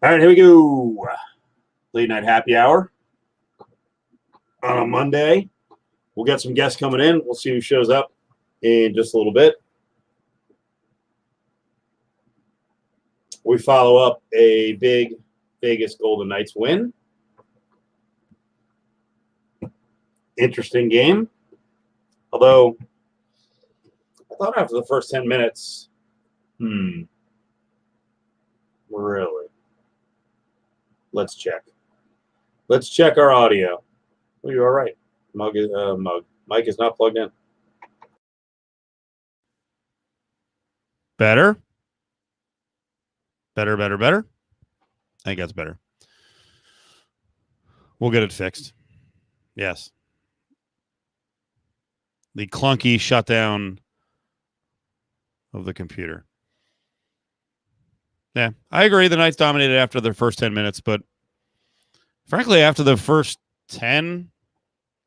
All right, here we go. Late night happy hour on a Monday. We'll get some guests coming in. We'll see who shows up in just a little bit. We follow up a big Vegas Golden Knights win. Interesting game. Although, I thought after the first 10 minutes, really? Let's check. Let's check our audio. Oh, you're all right. Mike is not plugged in. Better. I think that's better. We'll get it fixed. Yes. The clunky shutdown of the computer. Yeah, I agree. The Knights dominated after their first 10 minutes, but frankly, after the first 10,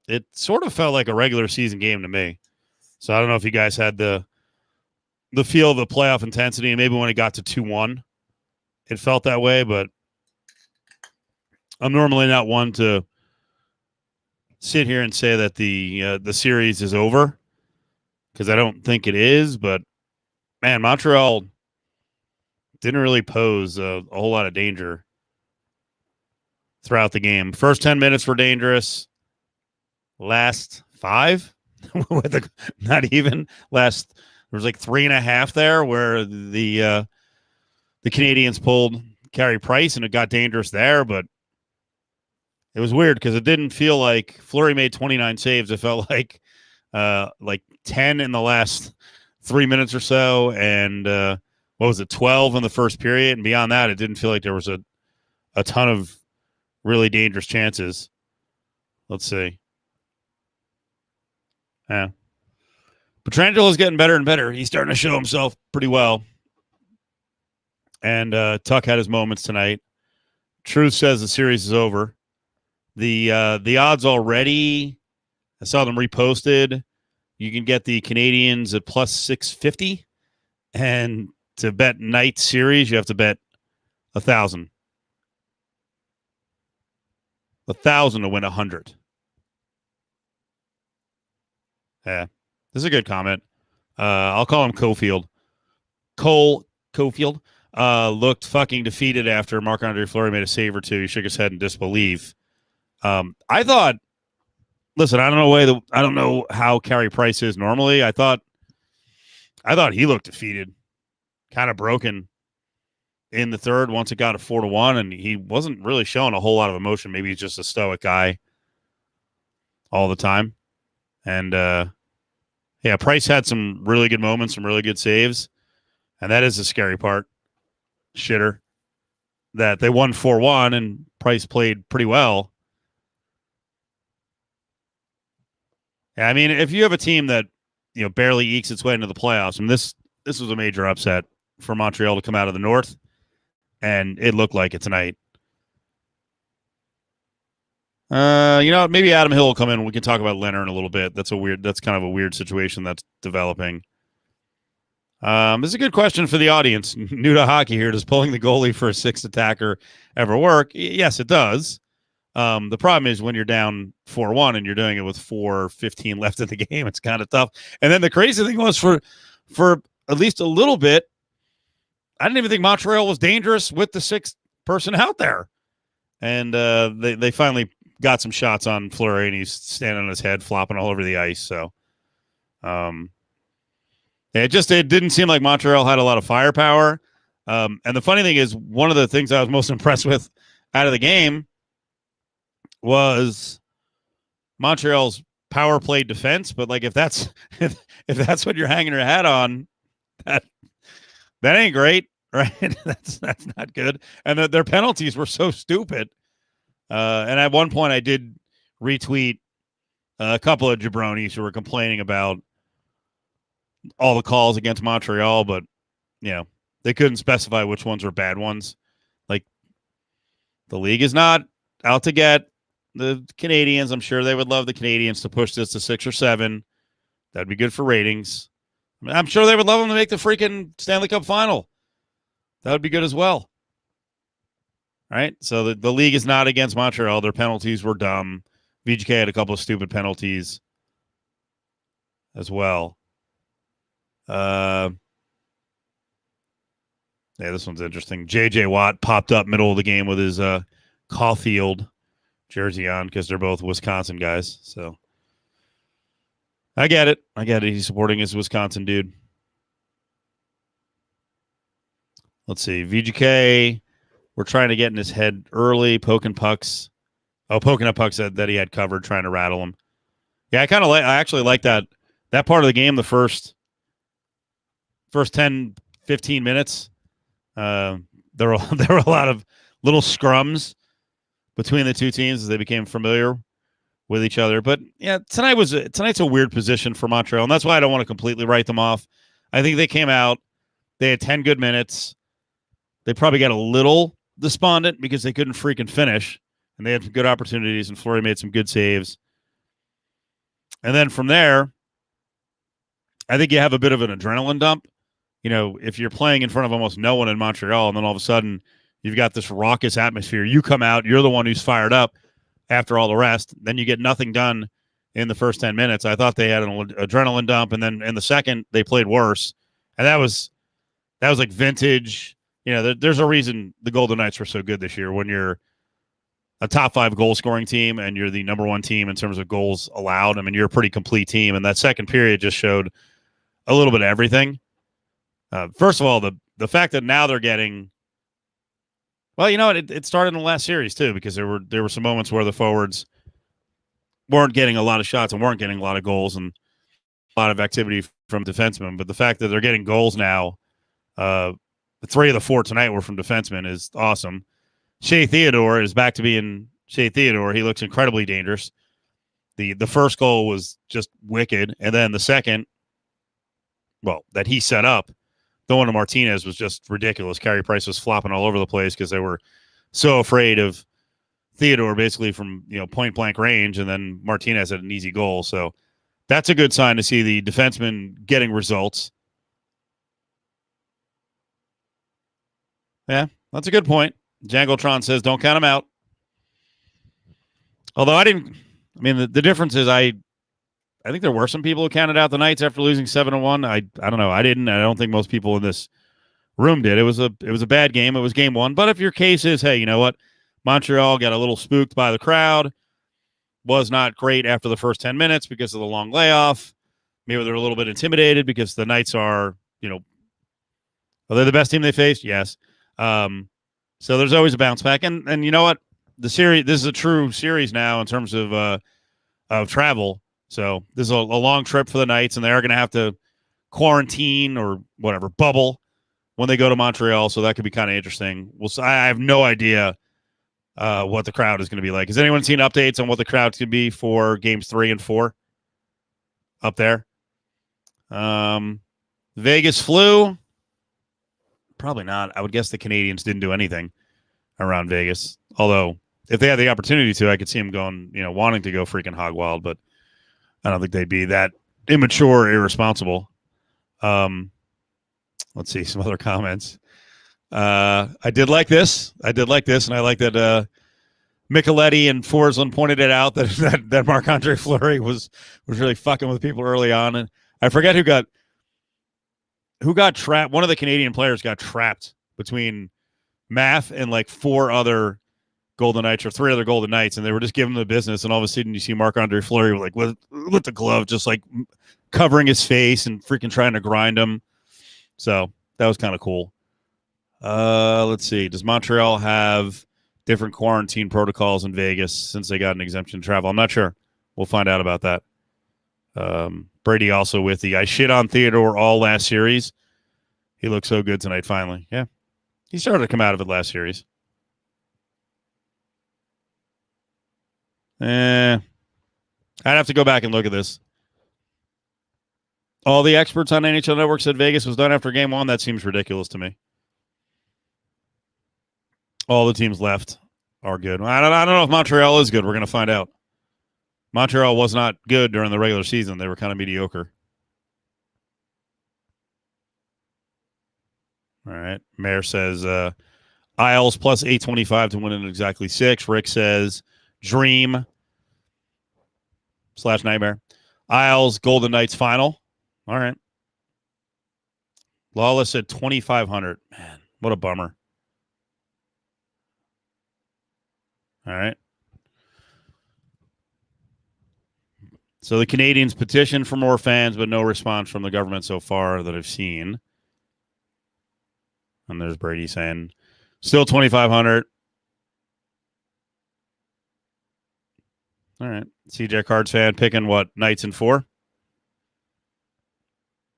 it sort of felt like a regular season game to me. So I don't know if you guys had the feel of the playoff intensity, and maybe when it got to 2-1, it felt that way, but I'm normally not one to sit here and say that the series is over, because I don't think it is, but man, Montreal didn't really pose a whole lot of danger throughout the game. First 10 minutes were dangerous. Last 5, not even last. There was like 3.5 there where the Canadians pulled Carey Price and it got dangerous there, but it was weird because it didn't feel like Fleury made 29 saves. It felt like 10 in the last 3 minutes or so, and what was it, 12 in the first period, and beyond that, it didn't feel like there was a ton of really dangerous chances. Let's see. Yeah. Pietrangelo is getting better and better. He's starting to show himself pretty well. And Tuck had his moments tonight. Truth says the series is over. The odds already, I saw them reposted. You can get the Canadians at plus 650. And to bet Knights series, you have to bet 1,000. 1,000 to win 100. Yeah. This is a good comment. I'll call him Cofield. Cofield looked fucking defeated after Marc-Andre Fleury made a save or two. He shook his head in disbelief. I thought, listen, I don't know how Carey Price is normally. I thought he looked defeated, kind of broken in the third once it got to 4-1, and he wasn't really showing a whole lot of emotion. Maybe he's just a stoic guy all the time. And yeah, Price had some really good moments, some really good saves, and that is the scary part. Shitter that they won 4-1 and Price played pretty well. Yeah, I mean, if you have a team that barely ekes its way into the playoffs, and this was a major upset for Montreal to come out of the North, and it looked like it tonight. Maybe Adam Hill will come in. We can talk about Leonard in a little bit. That's kind of a weird situation that's developing. This is a good question for the audience. New to hockey here. Does pulling the goalie for a sixth attacker ever work? Yes, it does. The problem is when you're down 4-1 and you're doing it with 4:15 left in the game, it's kind of tough. And then the crazy thing was for at least a little bit, I didn't even think Montreal was dangerous with the sixth person out there. And they finally got some shots on Fleury, and he's standing on his head, flopping all over the ice. So, it didn't seem like Montreal had a lot of firepower. And the funny thing is, one of the things I was most impressed with out of the game was Montreal's power play defense. But like, if that's what you're hanging your hat on, that ain't great, right? That's not good. And their penalties were so stupid. And at one point, I did retweet a couple of jabronis who were complaining about all the calls against Montreal, but they couldn't specify which ones were bad ones. Like, the league is not out to get the Canadians. I'm sure they would love the Canadians to push this to 6 or 7. That'd be good for ratings. I'm sure they would love them to make the freaking Stanley Cup final. That would be good as well. right? So the league is not against Montreal. Their penalties were dumb. VGK had a couple of stupid penalties as well. Yeah, this one's interesting. J.J. Watt popped up middle of the game with his Caulfield jersey on because they're both Wisconsin guys. So I get it. He's supporting his Wisconsin dude. Let's see. VGK, we're trying to get in his head early, poking pucks. Oh, poking up pucks that he had covered, trying to rattle him. Yeah, I actually like that part of the game, the first 10, 15 minutes. There were a lot of little scrums between the two teams as they became familiar with each other. But yeah, tonight's a weird position for Montreal, and that's why I don't want to completely write them off. I think they came out, they had 10 good minutes. They probably got a little despondent because they couldn't freaking finish, and they had some good opportunities, and Fleury made some good saves. And then from there, I think you have a bit of an adrenaline dump. You know, if you're playing in front of almost no one in Montreal, and then all of a sudden you've got this raucous atmosphere, you come out, you're the one who's fired up after all the rest, then you get nothing done in the first 10 minutes. I thought they had an adrenaline dump, and then in the second, they played worse. And that was like vintage. You know, there's a reason the Golden Knights were so good this year. When you're a top 5 goal scoring team and you're the number 1 team in terms of goals allowed, I mean, you're a pretty complete team. And that second period just showed a little bit of everything. First of all, the fact that now they're getting, well, you know, it started in the last series too, because there were some moments where the forwards weren't getting a lot of shots and weren't getting a lot of goals and a lot of activity from defensemen. But the fact that they're getting goals now, 3 of the 4 tonight were from defensemen, is awesome. Shea Theodore is back to being Shea Theodore. He looks incredibly dangerous. The first goal was just wicked, and then the second, well, that he set up, the one to Martinez, was just ridiculous. Carey Price was flopping all over the place because they were so afraid of Theodore basically from, you know, point blank range, and then Martinez had an easy goal. So that's a good sign to see the defensemen getting results. Yeah, that's a good point. Jangletron says, don't count him out. Although the difference is I think there were some people who counted out the Knights after losing 7-1. I don't know. I didn't. I don't think most people in this room did. It was a bad game. It was game 1. But if your case is, hey, you know what? Montreal got a little spooked by the crowd, was not great after the first 10 minutes because of the long layoff. Maybe they're a little bit intimidated because the Knights are, you know, are they the best team they faced? Yes. So there's always a bounce back. And you know what? This is a true series now in terms of travel. So this is a long trip for the Knights, and they are going to have to quarantine or whatever, bubble, when they go to Montreal. So that could be kind of interesting. I have no idea what the crowd is going to be like. Has anyone seen updates on what the crowd could be for games 3 and 4 up there? Vegas flew. Probably not. I would guess the Canadians didn't do anything around Vegas. Although, if they had the opportunity to, I could see them going, you know, wanting to go freaking hog wild, but I don't think they'd be that immature or irresponsible. Let's see some other comments. I did like this, and I like that Micheletti and Forsland pointed it out that Marc-Andre Fleury was really fucking with people early on, and I forget who got trapped. One of the Canadian players got trapped between Math and like 4 other Golden Knights or 3 other Golden Knights, and they were just giving them the business. And all of a sudden, you see Marc-Andre Fleury like with the glove, just like covering his face and freaking trying to grind him. So that was kind of cool. Let's see. Does Montreal have different quarantine protocols in Vegas since they got an exemption to travel? I'm not sure. We'll find out about that. Brady also with I shit on Theodore all last series. He looked so good tonight, finally. Yeah. He started to come out of it last series. I'd have to go back and look at this. All the experts on NHL Network said Vegas was done after game 1. That seems ridiculous to me. All the teams left are good. I don't know if Montreal is good. We're going to find out. Montreal was not good during the regular season. They were kind of mediocre. All right. Mayor says, Isles plus 825 to win in exactly 6. Rick says Dream / Nightmare. Isles, Golden Knights final. All right. Lawless at 2,500. Man, what a bummer. All right. So the Canadians petition for more fans, but no response from the government so far that I've seen. And there's Brady saying, still 2,500. All right. CJ Cards fan picking what? Knights in 4?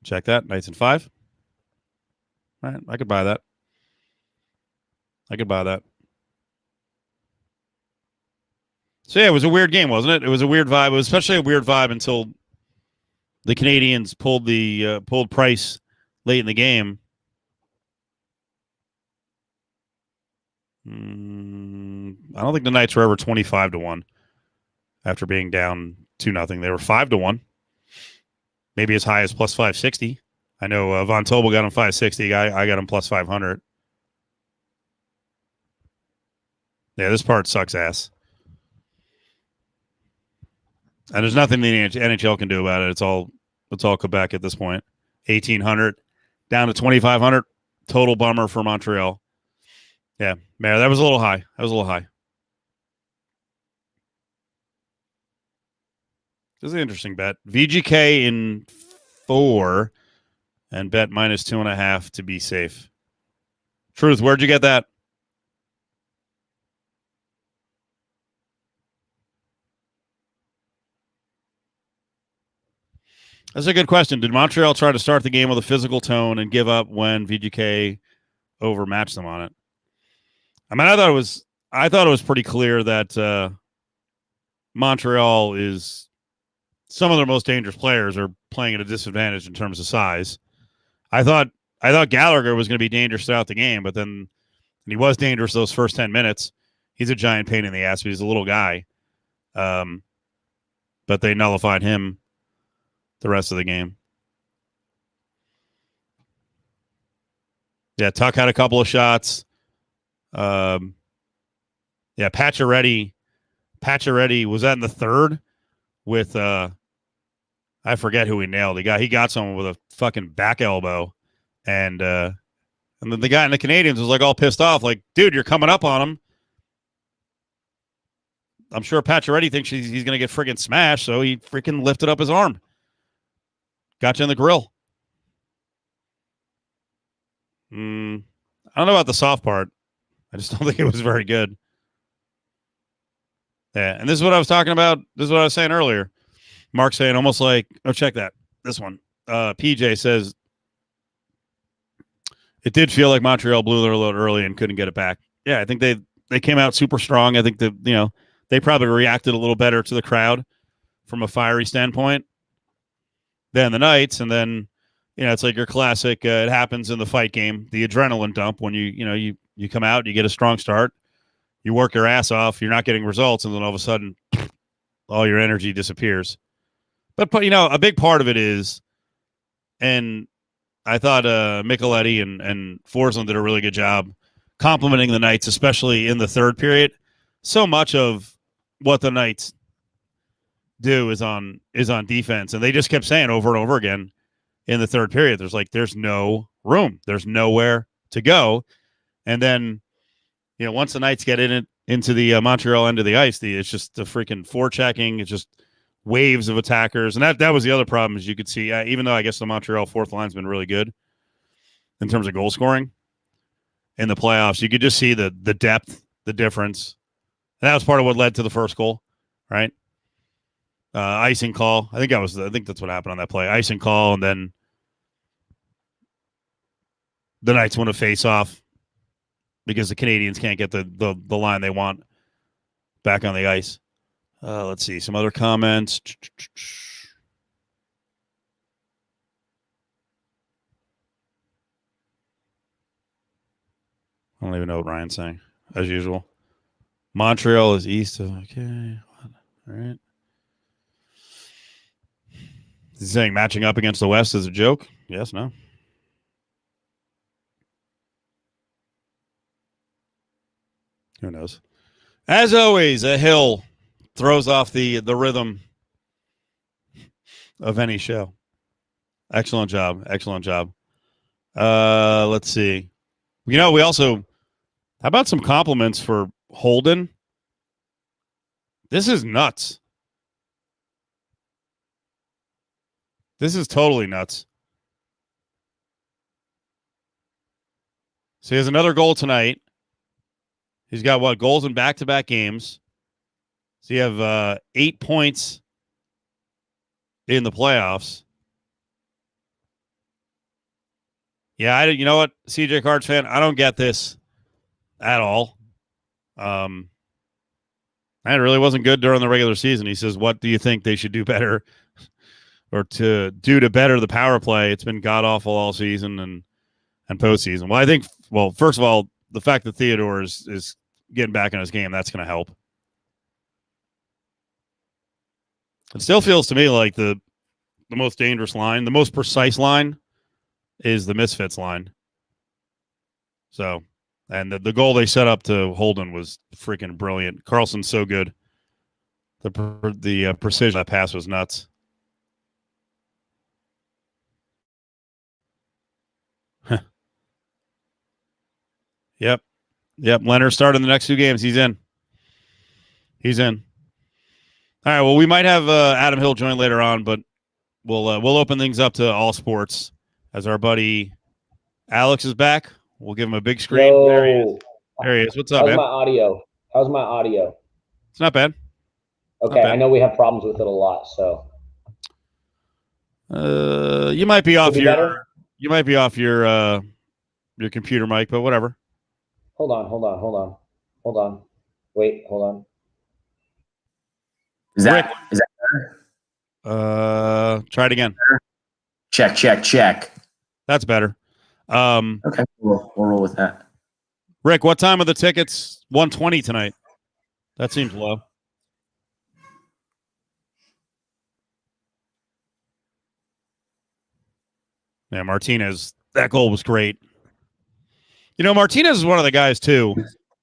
Check that. Knights in 5. All right. I could buy that. So, yeah, it was a weird game, wasn't it? It was a weird vibe. It was especially a weird vibe until the Canadians pulled Price late in the game. I don't think the Knights were ever 25-1 after being down 2-0. They were 5-1. Maybe as high as plus 560. I know Von Tobel got him 560. I got him plus 500. Yeah, this part sucks ass. And there's nothing the NHL can do about it. It's all Quebec at this point. 1,800 down to 2,500. Total bummer for Montreal. Yeah, man, that was a little high. This is an interesting bet. VGK in 4 and bet minus 2.5 to be safe. Truth, where'd you get that? That's a good question. Did Montreal try to start the game with a physical tone and give up when VGK overmatched them on it? I mean, I thought it was pretty clear that Montreal is some of their most dangerous players are playing at a disadvantage in terms of size. I thought Gallagher was going to be dangerous throughout the game, but then he was dangerous those first 10 minutes. He's a giant pain in the ass, but he's a little guy. But they nullified him the rest of the game. Yeah, Tuck had a couple of shots. Yeah, Pacioretty was that in the third with I forget who he nailed. He got someone with a fucking back elbow, and then the guy in the Canadians was like all pissed off, like, dude, you're coming up on him. I'm sure Pacioretty thinks he's going to get friggin' smashed, so he freaking lifted up his arm. Got you in the grill. I don't know about the soft part. I just don't think it was very good. Yeah, and this is what I was talking about. This is what I was saying earlier. Mark saying almost like, oh, check that. This one. PJ says, it did feel like Montreal blew their load early and couldn't get it back. Yeah, I think they came out super strong. I think that, they probably reacted a little better to the crowd from a fiery standpoint than the Knights. And then, it's like your classic, it happens in the fight game, the adrenaline dump when you come out, you get a strong start, you work your ass off, you're not getting results, and then all of a sudden, all your energy disappears. But a big part of it is, and I thought Micheletti and Forsland did a really good job complimenting the Knights, especially in the third period. So much of what the Knights do is on defense, and they just kept saying over and over again in the third period, there's no room, there's nowhere to go, and then once the Knights get into the Montreal end of the ice, it's just the freaking forechecking, it's just waves of attackers, and that was the other problem, as you could see, even though I guess the Montreal fourth line's been really good in terms of goal scoring in the playoffs, you could just see the depth, the difference. And that was part of what led to the first goal, right? Icing call. I think that's what happened on that play. Icing call, and then the Knights win a face-off because the Canadians can't get the line they want back on the ice. Let's see some other comments. I don't even know what Ryan's saying, as usual. Montreal is east of, okay. All right. He's saying matching up against the West is a joke? Yes, no? Who knows? As always, a Hill throws off the rhythm of any show. Excellent job. Excellent job. Let's see. We also, how about some compliments for Holden? This is nuts. This is totally nuts. So he has another goal tonight. He's got goals in back-to-back games. So you have 8 points in the playoffs. Yeah, you know what, CJ Cards fan, I don't get this at all. It really wasn't good during the regular season. He says, what do you think they should do better or to do to better the power play? It's been god-awful all season and postseason. Well, I think, first of all, the fact that Theodore is getting back in his game, that's going to help. It still feels to me like the most dangerous line, the most precise line is the Misfits line. So, and the goal they set up to Holden was freaking brilliant. Carlson's so good. The precision of that pass was nuts. Yep. Leonard started the next 2 games. He's in. All right. Well, we might have Adam Hill join later on, but we'll open things up to all sports as our buddy Alex is back. We'll give him a big screen. Yo. There he is. What's up, man? How's my audio? It's not bad. Okay, not bad. I know we have problems with it a lot, so. You might be off your computer mic, but whatever. Hold on. Wait, hold on. Is that better? Try it again. Check. That's better. Okay, we'll roll with that. Rick, what time are the tickets? 120 tonight. That seems low. Yeah, Martinez, that goal was great. You know, Martinez is one of the guys, too.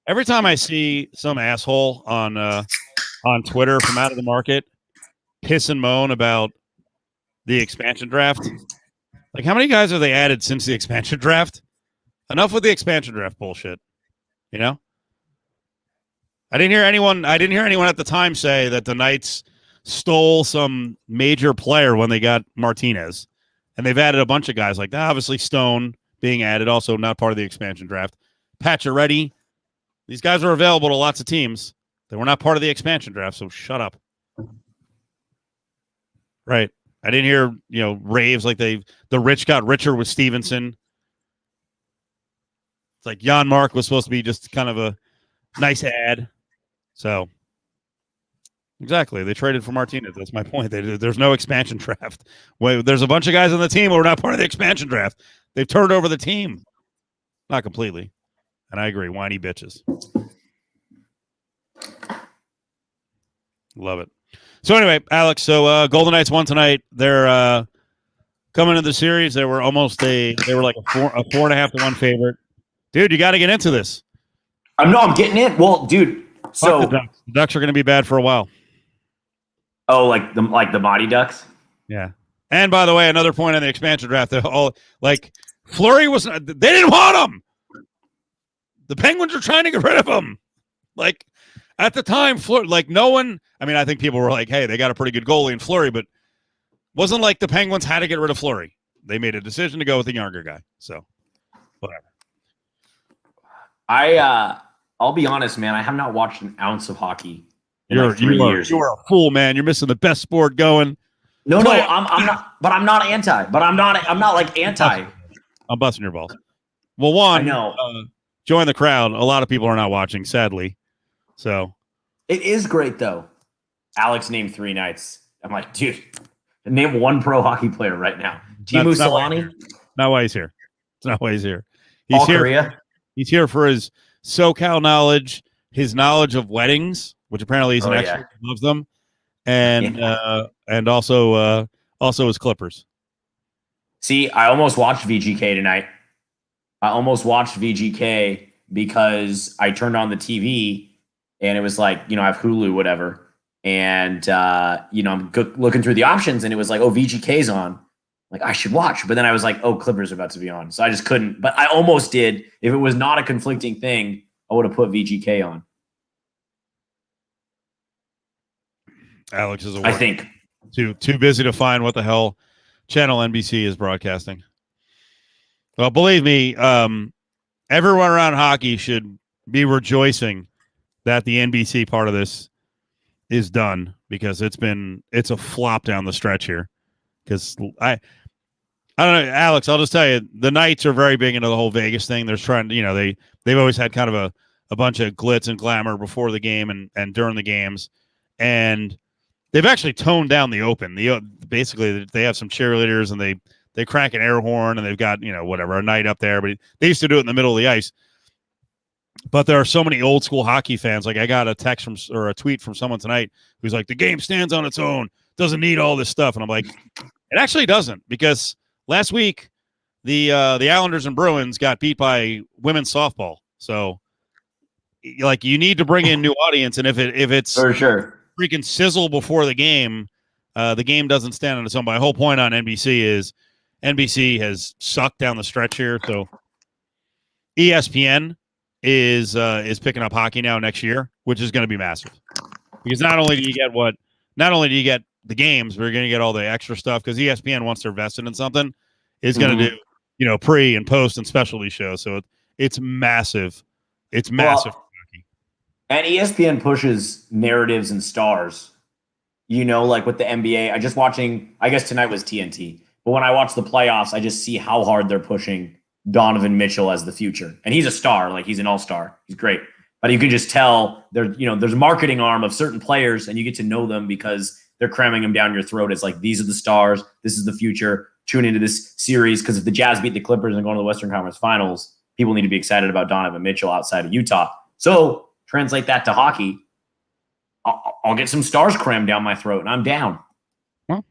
Every time I see some asshole on Twitter from out of the market piss and moan about the expansion draft, like, how many guys have they added since the expansion draft? Enough with the expansion draft bullshit. You know? I didn't hear anyone at the time say that the Knights stole some major player when they got Martinez. And they've added a bunch of guys like that. Obviously, Stone being added, also not part of the expansion draft. Pacioretty. These guys are available to lots of teams. They were not part of the expansion draft, so shut up. Right. I didn't hear, raves like the rich got richer with Stevenson. It's like Jan Mark was supposed to be just kind of a nice ad. So, exactly. They traded for Martinez. That's my point. There's no expansion draft. There's a bunch of guys on the team who are not part of the expansion draft. They've turned over the team. Not completely. And I agree. Whiny bitches. Love it. So anyway, Alex, Golden Knights won tonight. They're coming into the series. They were like a 4.5 to 1 favorite. Dude, you got to get into this. I'm getting in. Well, dude, so the Ducks are going to be bad for a while. Oh, like the Mighty Ducks? Yeah. And by the way, another point on the expansion draft, Fleury was they didn't want him. The Penguins are trying to get rid of him. Like, at the time, no one, I think people were like, hey, they got a pretty good goalie in Fleury, but wasn't like the Penguins had to get rid of Fleury. They made a decision to go with the younger guy. So, whatever. I'll be honest, man. I have not watched an ounce of hockey in You're 3 years. You're a fool, man. You're missing the best sport going. No, I'm not. But I'm not anti. I'm not like anti. I'm busting your balls. Well, one, I know. Join the crowd. A lot of people are not watching, sadly. So it is great though. Alex named 3 Knights. I'm like, dude, name one pro hockey player right now. Timu Solani. Not why he's here. It's not why he's here. All Korea. He's here for his SoCal knowledge, his knowledge of weddings, which apparently he's an expert. He loves them, and also his Clippers. See, I almost watched VGK tonight. I almost watched VGK because I turned on the TV and it was like, I have Hulu, whatever. And, I'm looking through the options and it was like, oh, VGK's on. Like, I should watch. But then I was like, oh, Clippers are about to be on. So I just couldn't. But I almost did. If it was not a conflicting thing, I would have put VGK on. Alex is I think. too busy to find what the hell channel NBC is broadcasting. Well, believe me, everyone around hockey should be rejoicing that the NBC part of this is done, because it's a flop down the stretch here. Because I don't know, Alex, I'll just tell you, the Knights are very big into the whole Vegas thing. They're trying to, they've always had kind of a bunch of glitz and glamour before the game and during the games. And they've actually toned down the open. Basically, they have some cheerleaders and they crank an air horn and they've got, a night up there. But they used to do it in the middle of the ice. But there are so many old school hockey fans. Like, I got a text or a tweet from someone tonight who's like, the game stands on its own, doesn't need all this stuff. And I'm like, it actually doesn't, because last week the Islanders and Bruins got beat by women's softball. So, like, you need to bring in new audience, and if it's for sure freaking sizzle before the game doesn't stand on its own. My whole point on NBC is NBC has sucked down the stretch here. So ESPN is picking up hockey now next year, which is going to be massive, because not only do you get the games, but you're going to get all the extra stuff, because ESPN, once they're vested in something, is going to do pre and post and specialty shows. So it's massive. It's massive. And ESPN pushes narratives and stars. Like with the NBA, I guess tonight was TNT. But when I watch the playoffs, I just see how hard they're pushing Donovan Mitchell as the future. And he's a star, like he's an all-star. He's great. But you can just tell there's a marketing arm of certain players, and you get to know them because they're cramming them down your throat. It's like, these are the stars. This is the future. Tune into this series, because if the Jazz beat the Clippers and go to the Western Conference Finals, people need to be excited about Donovan Mitchell outside of Utah. So translate that to hockey. I'll get some stars crammed down my throat, and I'm down. Well,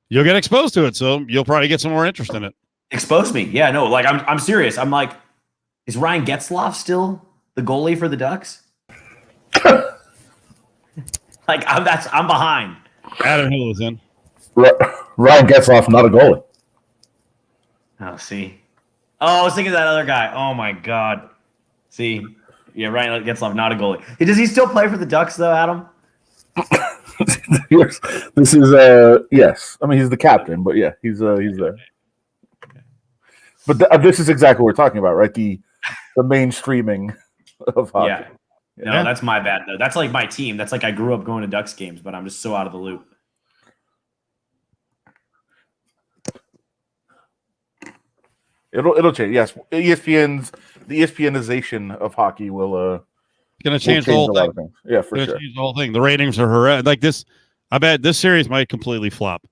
you'll get exposed to it, so you'll probably get some more interest in it. Expose me. Yeah, no, like I'm serious. I'm like, is Ryan Getzlaf still the goalie for the Ducks? Like, I'm behind. Adam Hill is in. Ryan Getzlaf, not a goalie. Oh, see. Oh, I was thinking of that other guy. Oh my God. See, yeah, Ryan Getzlaf, not a goalie. Does he still play for the Ducks though, Adam? Yes. This is yes. I mean, he's the captain, but yeah, he's there. But this is exactly what we're talking about, right? The mainstreaming of hockey. Yeah. No, that's my bad though. That's like my team. That's like, I grew up going to Ducks games, but I'm just so out of the loop. It'll change. Yes, the ESPNization of hockey will going to change the whole thing. Yeah, for sure. Change the whole thing. The ratings are horrendous. Like this, I bet this series might completely flop.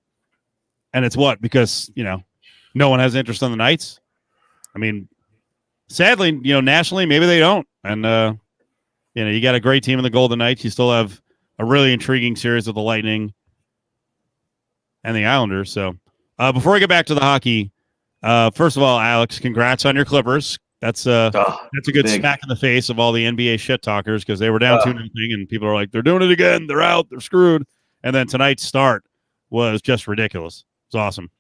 And it's because no one has interest in the Knights. I mean, sadly, nationally, maybe they don't. And you got a great team in the Golden Knights. You still have a really intriguing series with the Lightning and the Islanders. So before we get back to the hockey, first of all, Alex, congrats on your Clippers. That's a good smack in the face of all the NBA shit talkers, because they were down 2-0 and people are like, they're doing it again. They're out. They're screwed. And then tonight's start was just ridiculous. It's awesome.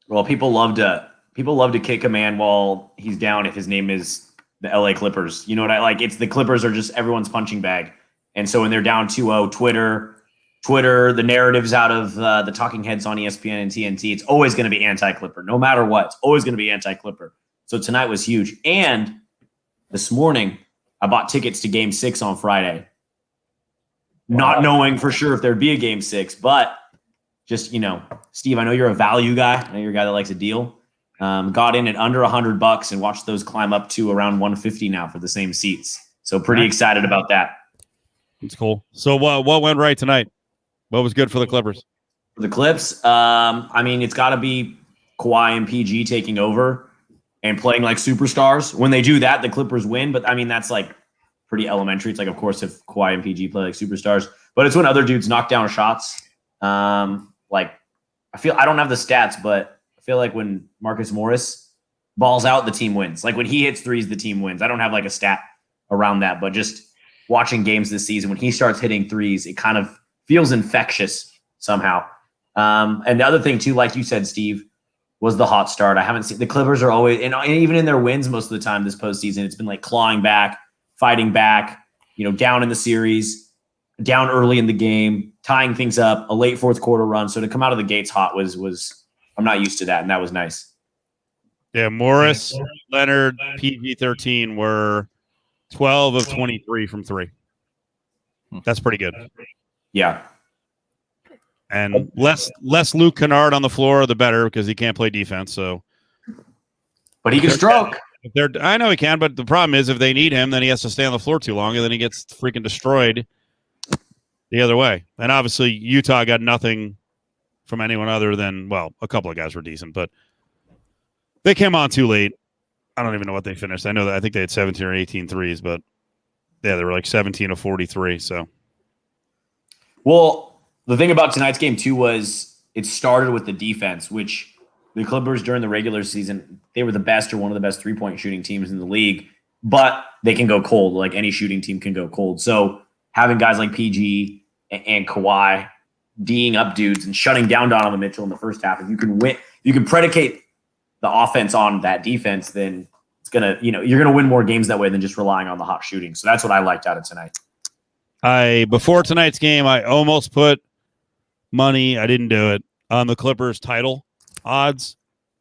Well, people love to kick a man while he's down if his name is the LA Clippers. You know what I like? It's the Clippers are just everyone's punching bag. And so when they're down 2-0, Twitter, the narratives out of the talking heads on ESPN and TNT, it's always going to be anti-Clipper. No matter what, it's always going to be anti-Clipper. So tonight was huge. And this morning, I bought tickets to Game 6 on Friday. Not knowing for sure if there'd be a Game 6, but just, Steve, I know you're a value guy. I know you're a guy that likes a deal. Got in at under $100 and watched those climb up to around 150 now for the same seats. So pretty excited about that. It's cool. So what went right tonight? What was good for the Clippers? For the Clips, it's got to be Kawhi and PG taking over and playing like superstars. When they do that, the Clippers win. But that's like pretty elementary. It's like, of course, if Kawhi and PG play like superstars, but it's when other dudes knock down shots. I don't have the stats, but I feel like when Marcus Morris balls out, the team wins. Like when he hits threes, the team wins. I don't have like a stat around that, but just watching games this season, when he starts hitting threes, it kind of feels infectious somehow. And the other thing too, like you said, Steve, was the hot start. I haven't seen the Clippers are always, and even in their wins most of the time this postseason, it's been like clawing back, fighting back, down in the series, down early in the game, tying things up, a late fourth quarter run. So to come out of the gates hot was I'm not used to that, and that was nice. Yeah, Morris, Leonard, PG-13 were 12 of 23 from three. That's pretty good. Yeah. And less Luke Kennard on the floor, the better, because he can't play defense. So, but he can stroke. I know he can, but the problem is if they need him, then he has to stay on the floor too long, and then he gets freaking destroyed the other way. And obviously, Utah got nothing from anyone other than, well, a couple of guys were decent, but they came on too late. I don't even know what they finished. I think they had 17 or 18 threes, but yeah, they were like 17 of 43. So, well, the thing about tonight's game too was it started with the defense, which the Clippers during the regular season, they were the best or one of the best 3-point shooting teams in the league, but they can go cold. Like any shooting team can go cold. So having guys like PG and Kawhi D'ing up dudes and shutting down Donovan Mitchell in the first half, if you can win, you can predicate the offense on that defense, then it's gonna, you're gonna win more games that way than just relying on the hot shooting. So that's what I liked out of tonight. Before tonight's game, I almost put money, I didn't do it, on the Clippers title odds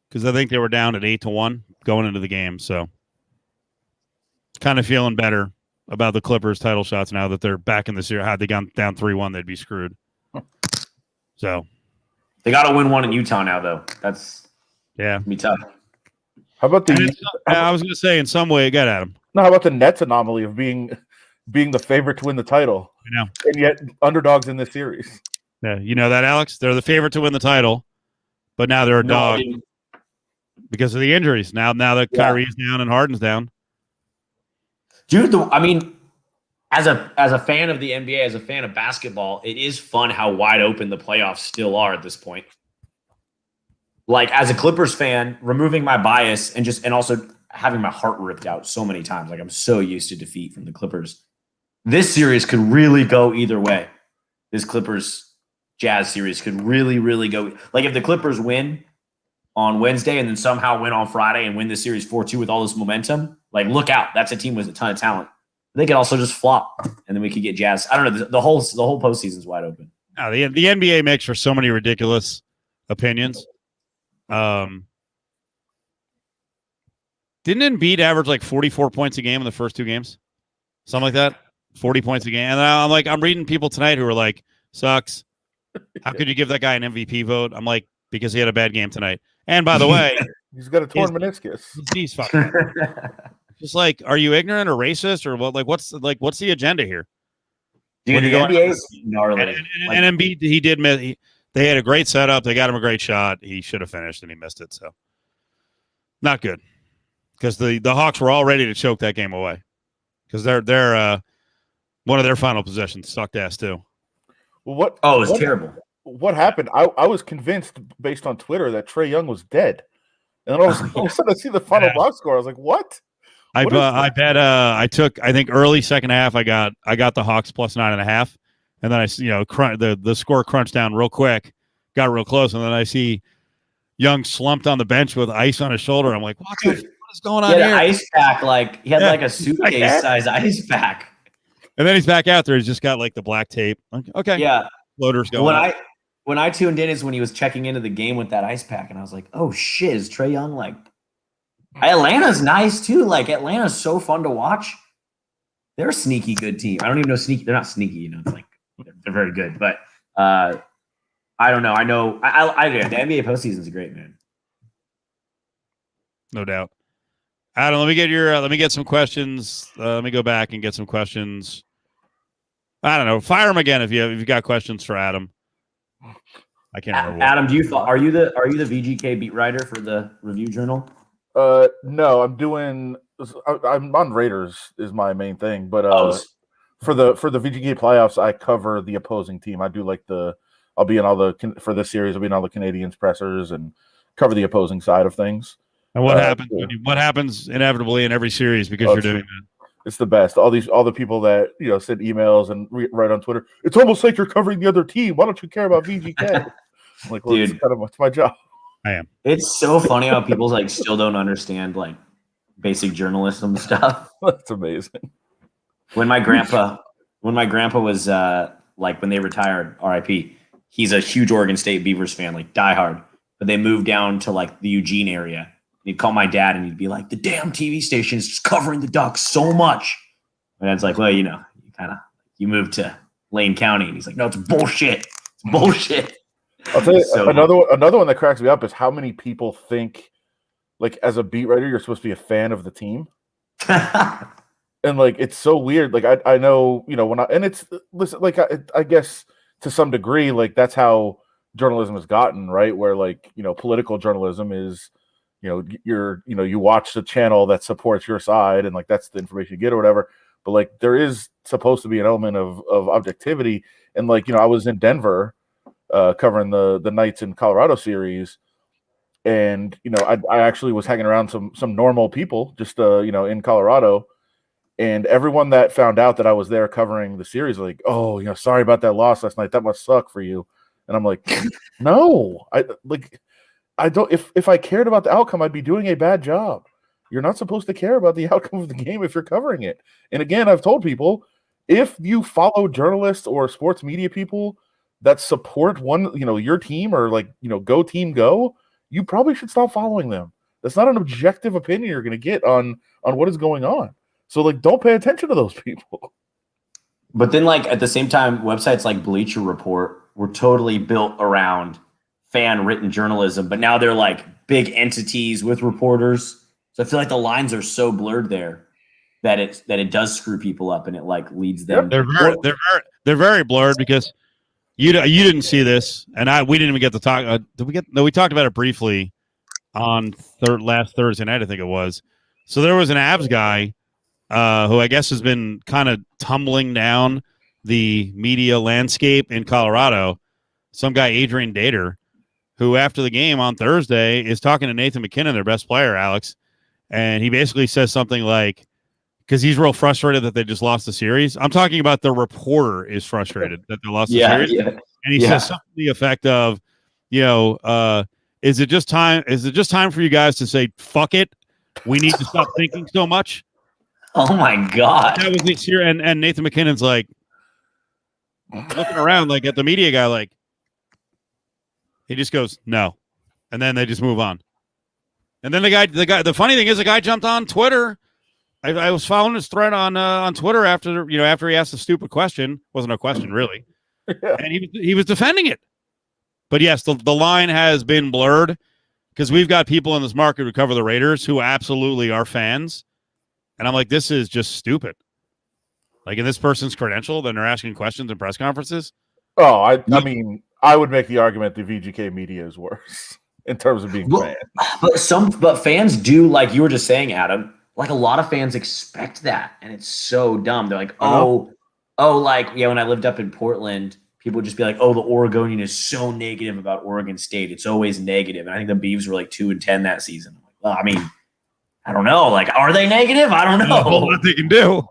because I think they were down at 8-1 going into the game. So kind of feeling better about the Clippers title shots now that they're back in the series. Had they gone down 3-1, they'd be screwed. So they got to win one in Utah now, though. That's gonna be tough. How about I was going to say in some way, get at him. No, how about the Nets anomaly of being the favorite to win the title, I know, and yet underdogs in this series? Yeah, you know that, Alex? They're the favorite to win the title, but now they're a dog because of the injuries. Now that Kyrie's down and Harden's down. Dude, as a fan of the NBA, as a fan of basketball, it is fun how wide open the playoffs still are at this point. Like, as a Clippers fan, removing my bias and also having my heart ripped out so many times. Like, I'm so used to defeat from the Clippers. This series could really go either way. This Clippers Jazz series could really, really go. Like, if the Clippers win on Wednesday and then somehow win on Friday and win the series 4-2 with all this momentum, like, look out. That's a team with a ton of talent. They could also just flop, and then we could get Jazz. I don't know. The whole postseason's wide open. No, the NBA makes for so many ridiculous opinions. Didn't Embiid average like 44 points a game in the first two games? Something like that? 40 points a game. And I'm reading people tonight who are like, sucks. How could you give that guy an MVP vote? I'm like, because he had a bad game tonight. And by the way, he's got a torn meniscus. He's fucking just like, are you ignorant or racist or what? Like, what's the agenda here? Dude, the NBA is gnarly. And Embiid, he did miss. They had a great setup. They got him a great shot. He should have finished, and he missed it. So, not good. Because the Hawks were all ready to choke that game away. Because they're one of their final possessions sucked ass too. Well, it was terrible. What happened? I was convinced based on Twitter that Trae Young was dead, and then all of a sudden I see the final box score. I was like, "What?" I bet I took, I think early second half I got the Hawks plus 9.5, and then the score crunched down real quick, got real close, and then I see Young slumped on the bench with ice on his shoulder. I'm like, what is going on here? An ice pack, he had like a suitcase size ice pack. And then he's back out there. He's just got like the black tape. Okay. Yeah. Floaters going. When I tuned in is when he was checking into the game with that ice pack, and I was like, oh shit, is Trae Young like Atlanta's nice too. Like, Atlanta's so fun to watch. They're a sneaky good team. I don't even know sneaky. They're not sneaky, It's like they're very good. But I don't know. I know the NBA postseason's great, man. No doubt. Adam, let me get some questions. Let me go back and get some questions. I don't know. Fire them again if you've got questions for Adam. I can't remember. Adam, are you the VGK beat writer for the Review Journal? No, I'm on Raiders is my main thing, but for the VGK playoffs, I cover the opposing team. I do I'll be in all the for this series. I'll be in all the Canadians pressers and cover the opposing side of things. And what happens? Yeah. What happens inevitably in every series because you're doing that? It's the best. All the people that send emails and write on Twitter. It's almost like you're covering the other team. Why don't you care about VGK? I'm like, well, Dude, it's my job. I am. It's so funny how people like still don't understand like basic journalism stuff. That's amazing. When my grandpa was like when they retired, RIP, he's a huge Oregon State Beavers fan, like diehard. But they moved down to like the Eugene area. He'd call my dad and he'd be like, the damn TV station is just covering the Ducks so much. And it's like, well, you moved to Lane County. And he's like, no, it's bullshit. It's bullshit. I'll tell you, another one that cracks me up is how many people think, like, as a beat writer, you're supposed to be a fan of the team. And like, it's so weird. Like, I know, listen, like, I guess to some degree, like, that's how journalism has gotten, right? Where like, political journalism is, you watch the channel that supports your side and like, that's the information you get or whatever. But like, there is supposed to be an element of objectivity. And like, I was in Denver covering the Knights in Colorado series. And, I actually was hanging around some normal people just, in Colorado. And everyone that found out that I was there covering the series, like, oh, sorry about that loss last night. That must suck for you. And I'm like, no, I don't. If I cared about the outcome, I'd be doing a bad job. You're not supposed to care about the outcome of the game if you're covering it. And again, I've told people, if you follow journalists or sports media people that support your team or like, go team go, you probably should stop following them. That's not an objective opinion you're going to get on what is going on. So like, don't pay attention to those people. But then like at the same time, websites like Bleacher Report were totally built around fan written journalism, but now they're like big entities with reporters. So I feel like the lines are so blurred there that it does screw people up and it like leads them. They're very blurred because you didn't see this and we didn't even get to talk. We talked about it briefly on last Thursday night, I think it was. So there was an Avs guy who I guess has been kind of tumbling down the media landscape in Colorado. Some guy, Adrian Dater, who after the game on Thursday is talking to Nathan McKinnon, their best player, Alex. And he basically says something like, because he's real frustrated that they just lost the series. I'm talking about the reporter is frustrated that they lost the series. Yeah. And he says something to the effect of, is it just time for you guys to say, fuck it? We need to stop thinking so much. Oh my God. That was this year. And Nathan McKinnon's like looking around like at the media guy, like he just goes, no. And then they just move on. And then the funny thing is the guy jumped on Twitter. I was following his thread on Twitter after he asked a stupid question. Wasn't a question really. Yeah. And he was defending it. But yes, the line has been blurred because we've got people in this market who cover the Raiders who absolutely are fans. And I'm like, this is just stupid. Like in this person's credential, then they're asking questions in press conferences. Oh, I mean, I would make the argument the VGK media is worse in terms of being fans. But fans do, like you were just saying, Adam, like a lot of fans expect that. And it's so dumb. They're like, when I lived up in Portland, people would just be like, oh, the Oregonian is so negative about Oregon State. It's always negative. And I think the Beavs were like 2-10 that season. I'm like, well, I mean, I don't know. Like, are they negative? I don't know. What they can do.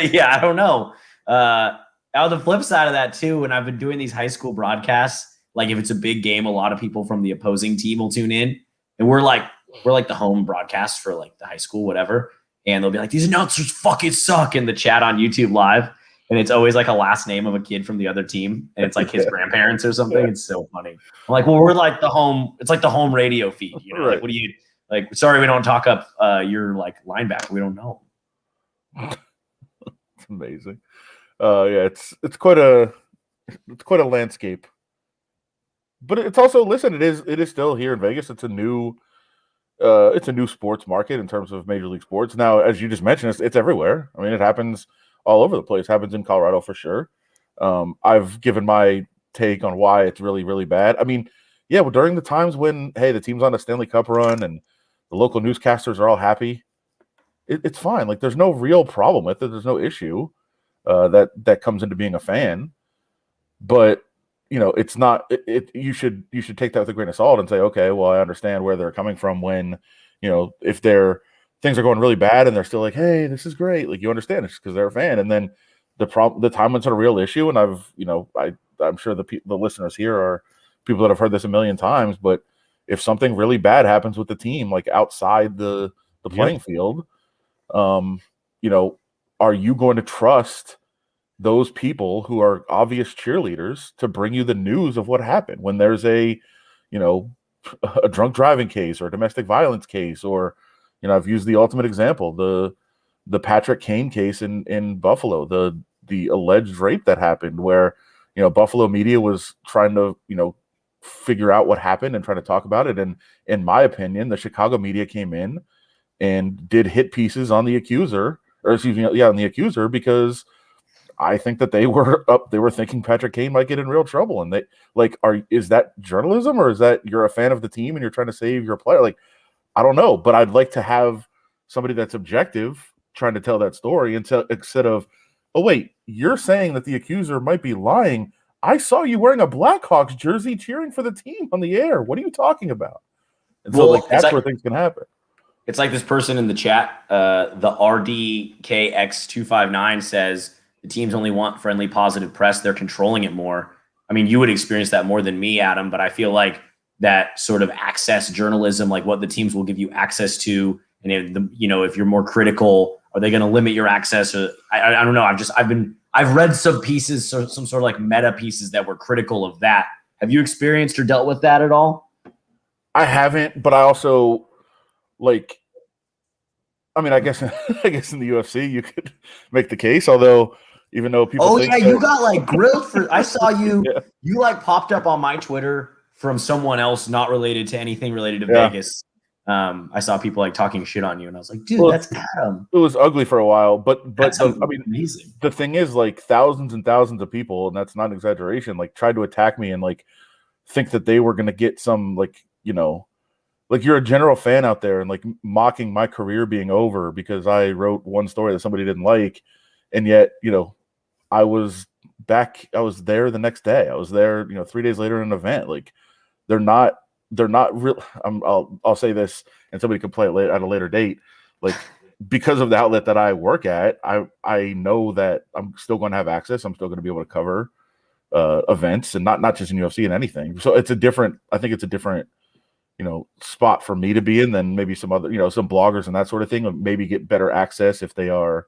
Yeah, I don't know. On the flip side of that, too, when I've been doing these high school broadcasts, like if it's a big game, a lot of people from the opposing team will tune in. And we're like the home broadcast for like the high school, whatever. And they'll be like, these announcers fucking suck in the chat on YouTube Live. And it's always like a last name of a kid from the other team. And it's like his grandparents or something. It's so funny. I'm like, well, we're like it's like the home radio feed. Right. Like, what do you like? Sorry, we don't talk up your like linebacker. We don't know. It's amazing. It's quite a landscape. But it's also, listen, it is still here in Vegas. It's a new sports market in terms of Major League Sports. Now, as you just mentioned, it's everywhere. I mean, it happens all over the place. It happens in Colorado for sure. I've given my take on why it's really, really bad. I mean, yeah, well, during the times when, hey, the team's on a Stanley Cup run and the local newscasters are all happy, it's fine. Like, there's no real problem with it. There's no issue that comes into being a fan. But it's not. You should take that with a grain of salt and say, okay, well, I understand where they're coming from when if things are going really bad and they're still like, hey, this is great, like, you understand it's because they're a fan. And then the time when it's a real issue, and I'm sure the listeners here are people that have heard this a million times, but if something really bad happens with the team, like outside the playing field, are you going to trust those people who are obvious cheerleaders to bring you the news of what happened when there's a drunk driving case or a domestic violence case, or, I've used the ultimate example, the Patrick Kane case in Buffalo, the alleged rape that happened, where, Buffalo media was trying to, figure out what happened and trying to talk about it. And in my opinion, the Chicago media came in and did hit pieces on the accuser, on the accuser, because I think that they were thinking Patrick Kane might get in real trouble. And is that journalism, or is that you're a fan of the team and you're trying to save your player? Like, I don't know, but I'd like to have somebody that's objective trying to tell that story instead of, oh wait, you're saying that the accuser might be lying. I saw you wearing a Blackhawks jersey cheering for the team on the air. What are you talking about? And so that's where things can happen. It's like this person in the chat, the RDKX259 says the teams only want friendly, positive press. They're controlling it more. I mean, you would experience that more than me, Adam, but I feel like that sort of access journalism, like what the teams will give you access to, and if you're more critical, are they going to limit your access? Or I don't know. I've read some pieces, some sort of like meta pieces that were critical of that. Have you experienced or dealt with that at all? I haven't, but I also I guess in the UFC you could make the case. Although, even though people, you got like grilled for. I saw you. Yeah. You like popped up on my Twitter from someone else, not related to anything related to Vegas. I saw people like talking shit on you, and I was like, dude, that's Adam. It was ugly for a while, but amazing. The thing is, like, thousands and thousands of people, and that's not an exaggeration, like, tried to attack me and like think that they were going to get some like you're a general fan out there and like mocking my career being over because I wrote one story that somebody didn't like, and yet I was there the next day. I was there 3 days later in an event. Like, they're not real. I'll say this, and somebody can play it at a later date. Like, because of the outlet that I work at, I know that I'm still going to have access. I'm still going to be able to cover events, and not just in UFC and anything. So I think it's a different spot for me to be in than maybe some other, some bloggers and that sort of thing, and maybe get better access if they are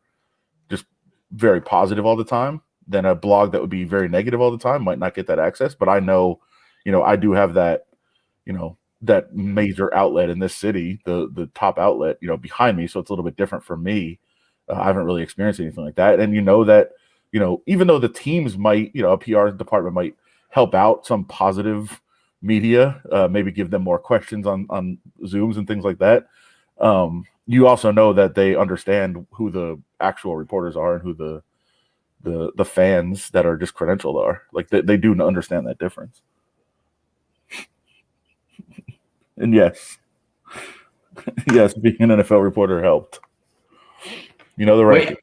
just very positive all the time, than a blog that would be very negative all the time might not get that access. But I know, I do have that, that major outlet in this city, the top outlet, behind me. So it's a little bit different for me. I haven't really experienced anything like that. And that, even though the teams might, a PR department might help out some positive media, maybe give them more questions on Zooms and things like that. You also know that they understand who the actual reporters are and who the fans that are just credentialed are. Like, they do understand that difference. And yes, being an NFL reporter helped. The rankings.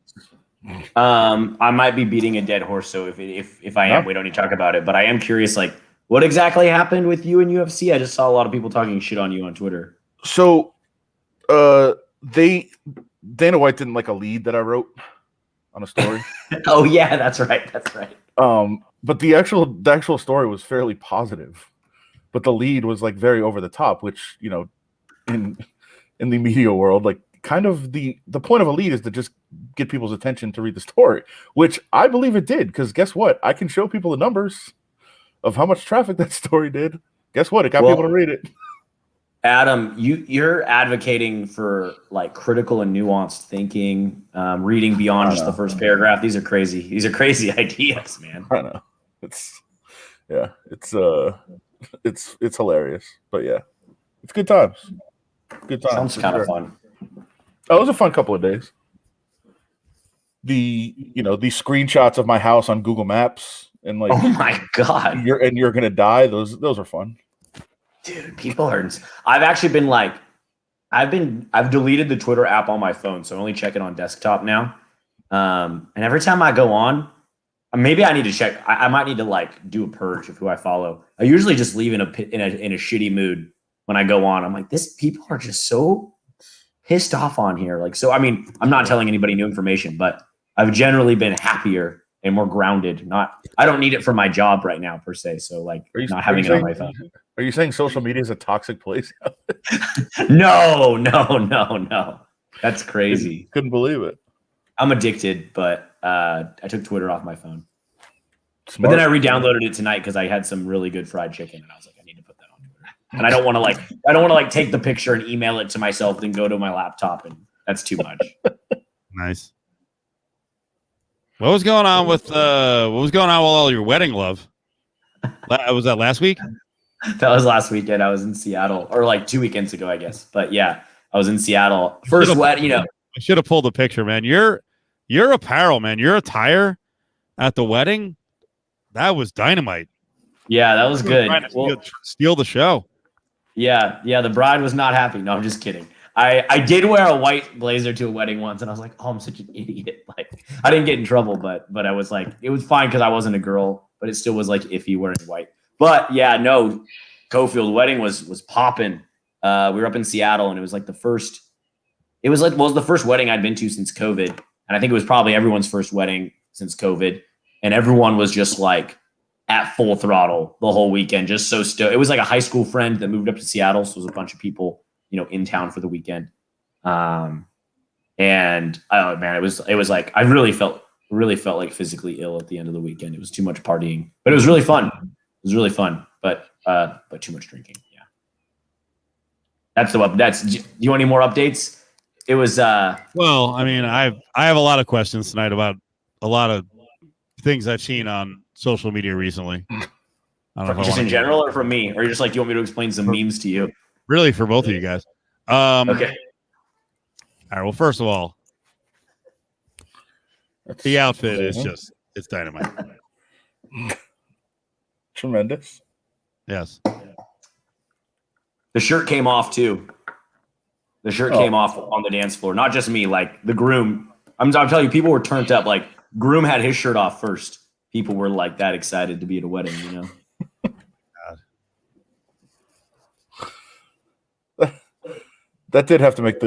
I might be beating a dead horse, so if I am, we don't need to talk about it. But I am curious, like, what exactly happened with you in UFC? I just saw a lot of people talking shit on you on Twitter. So, Dana White didn't like a lead that I wrote on a story. Oh yeah, that's right. But the actual story was fairly positive, but the lead was like very over the top, which in the media world, like, kind of the point of a lead is to just get people's attention to read the story, which I believe it did, because guess what? I can show people the numbers of how much traffic that story did. Guess what? It got people to read it. Adam, you're advocating for like critical and nuanced thinking, reading beyond just the first paragraph. These are crazy ideas, man. I know. It's hilarious, but yeah, it's good times. Sounds kind of fun. Oh, it was a fun couple of days. The screenshots of my house on Google Maps and like, oh my god, you're gonna die. Those are fun. Dude, people are. I've actually been like, I've deleted the Twitter app on my phone, so I only check it on desktop now. And every time I go on, maybe I need to check. I might need to like do a purge of who I follow. I usually just leave in a shitty mood when I go on. I'm like, people are just so pissed off on here. Like, so, I mean, I'm not telling anybody new information, but I've generally been happier and more grounded. I don't need it for my job right now per se. So like not having it on my phone. Are you saying social media is a toxic place? No. That's crazy. Couldn't believe it. I'm addicted, but I took Twitter off my phone. Smart. But then I re-downloaded it tonight because I had some really good fried chicken, and I was like, I need to put that on Twitter. And I don't want to take the picture and email it to myself, then go to my laptop, and that's too much. Nice. What was going on with all your wedding love? Was that last week? That was last weekend. I was in Seattle, or like 2 weekends ago, I guess. But yeah, I was in Seattle. First wedding, I should have pulled the picture, man. Your apparel, man. Your attire at the wedding, that was dynamite. Yeah, that was good. Steal the show. Yeah. The bride was not happy. No, I'm just kidding. I did wear a white blazer to a wedding once, and I was like, oh, I'm such an idiot. Like, I didn't get in trouble, but I was like, it was fine because I wasn't a girl, but it still was like iffy wearing white. But yeah, no, Cofield wedding was popping. We were up in Seattle, and it was like the first wedding I'd been to since COVID. And I think it was probably everyone's first wedding since COVID. And everyone was just like at full throttle the whole weekend, just so stoked. It was like a high school friend that moved up to Seattle. So it was a bunch of people, in town for the weekend. And oh man, it was like, I really felt like physically ill at the end of the weekend. It was too much partying, but it was really fun. But too much drinking. Yeah. Do you want any more updates? It was, well, I mean, I have a lot of questions tonight about a lot of things I've seen on social media recently. I don't know if just in general or from me, or you're just like, you want me to explain some memes to you? Really, for both of you guys. Okay. All right. Well, first of all, the outfit is it's dynamite. Tremendous. Yes. The shirt came off too. The shirt came off on the dance floor. Not just me, like the groom. I'm telling you, people were turned up. Like groom had his shirt off first. People were like that excited to be at a wedding, That did have to make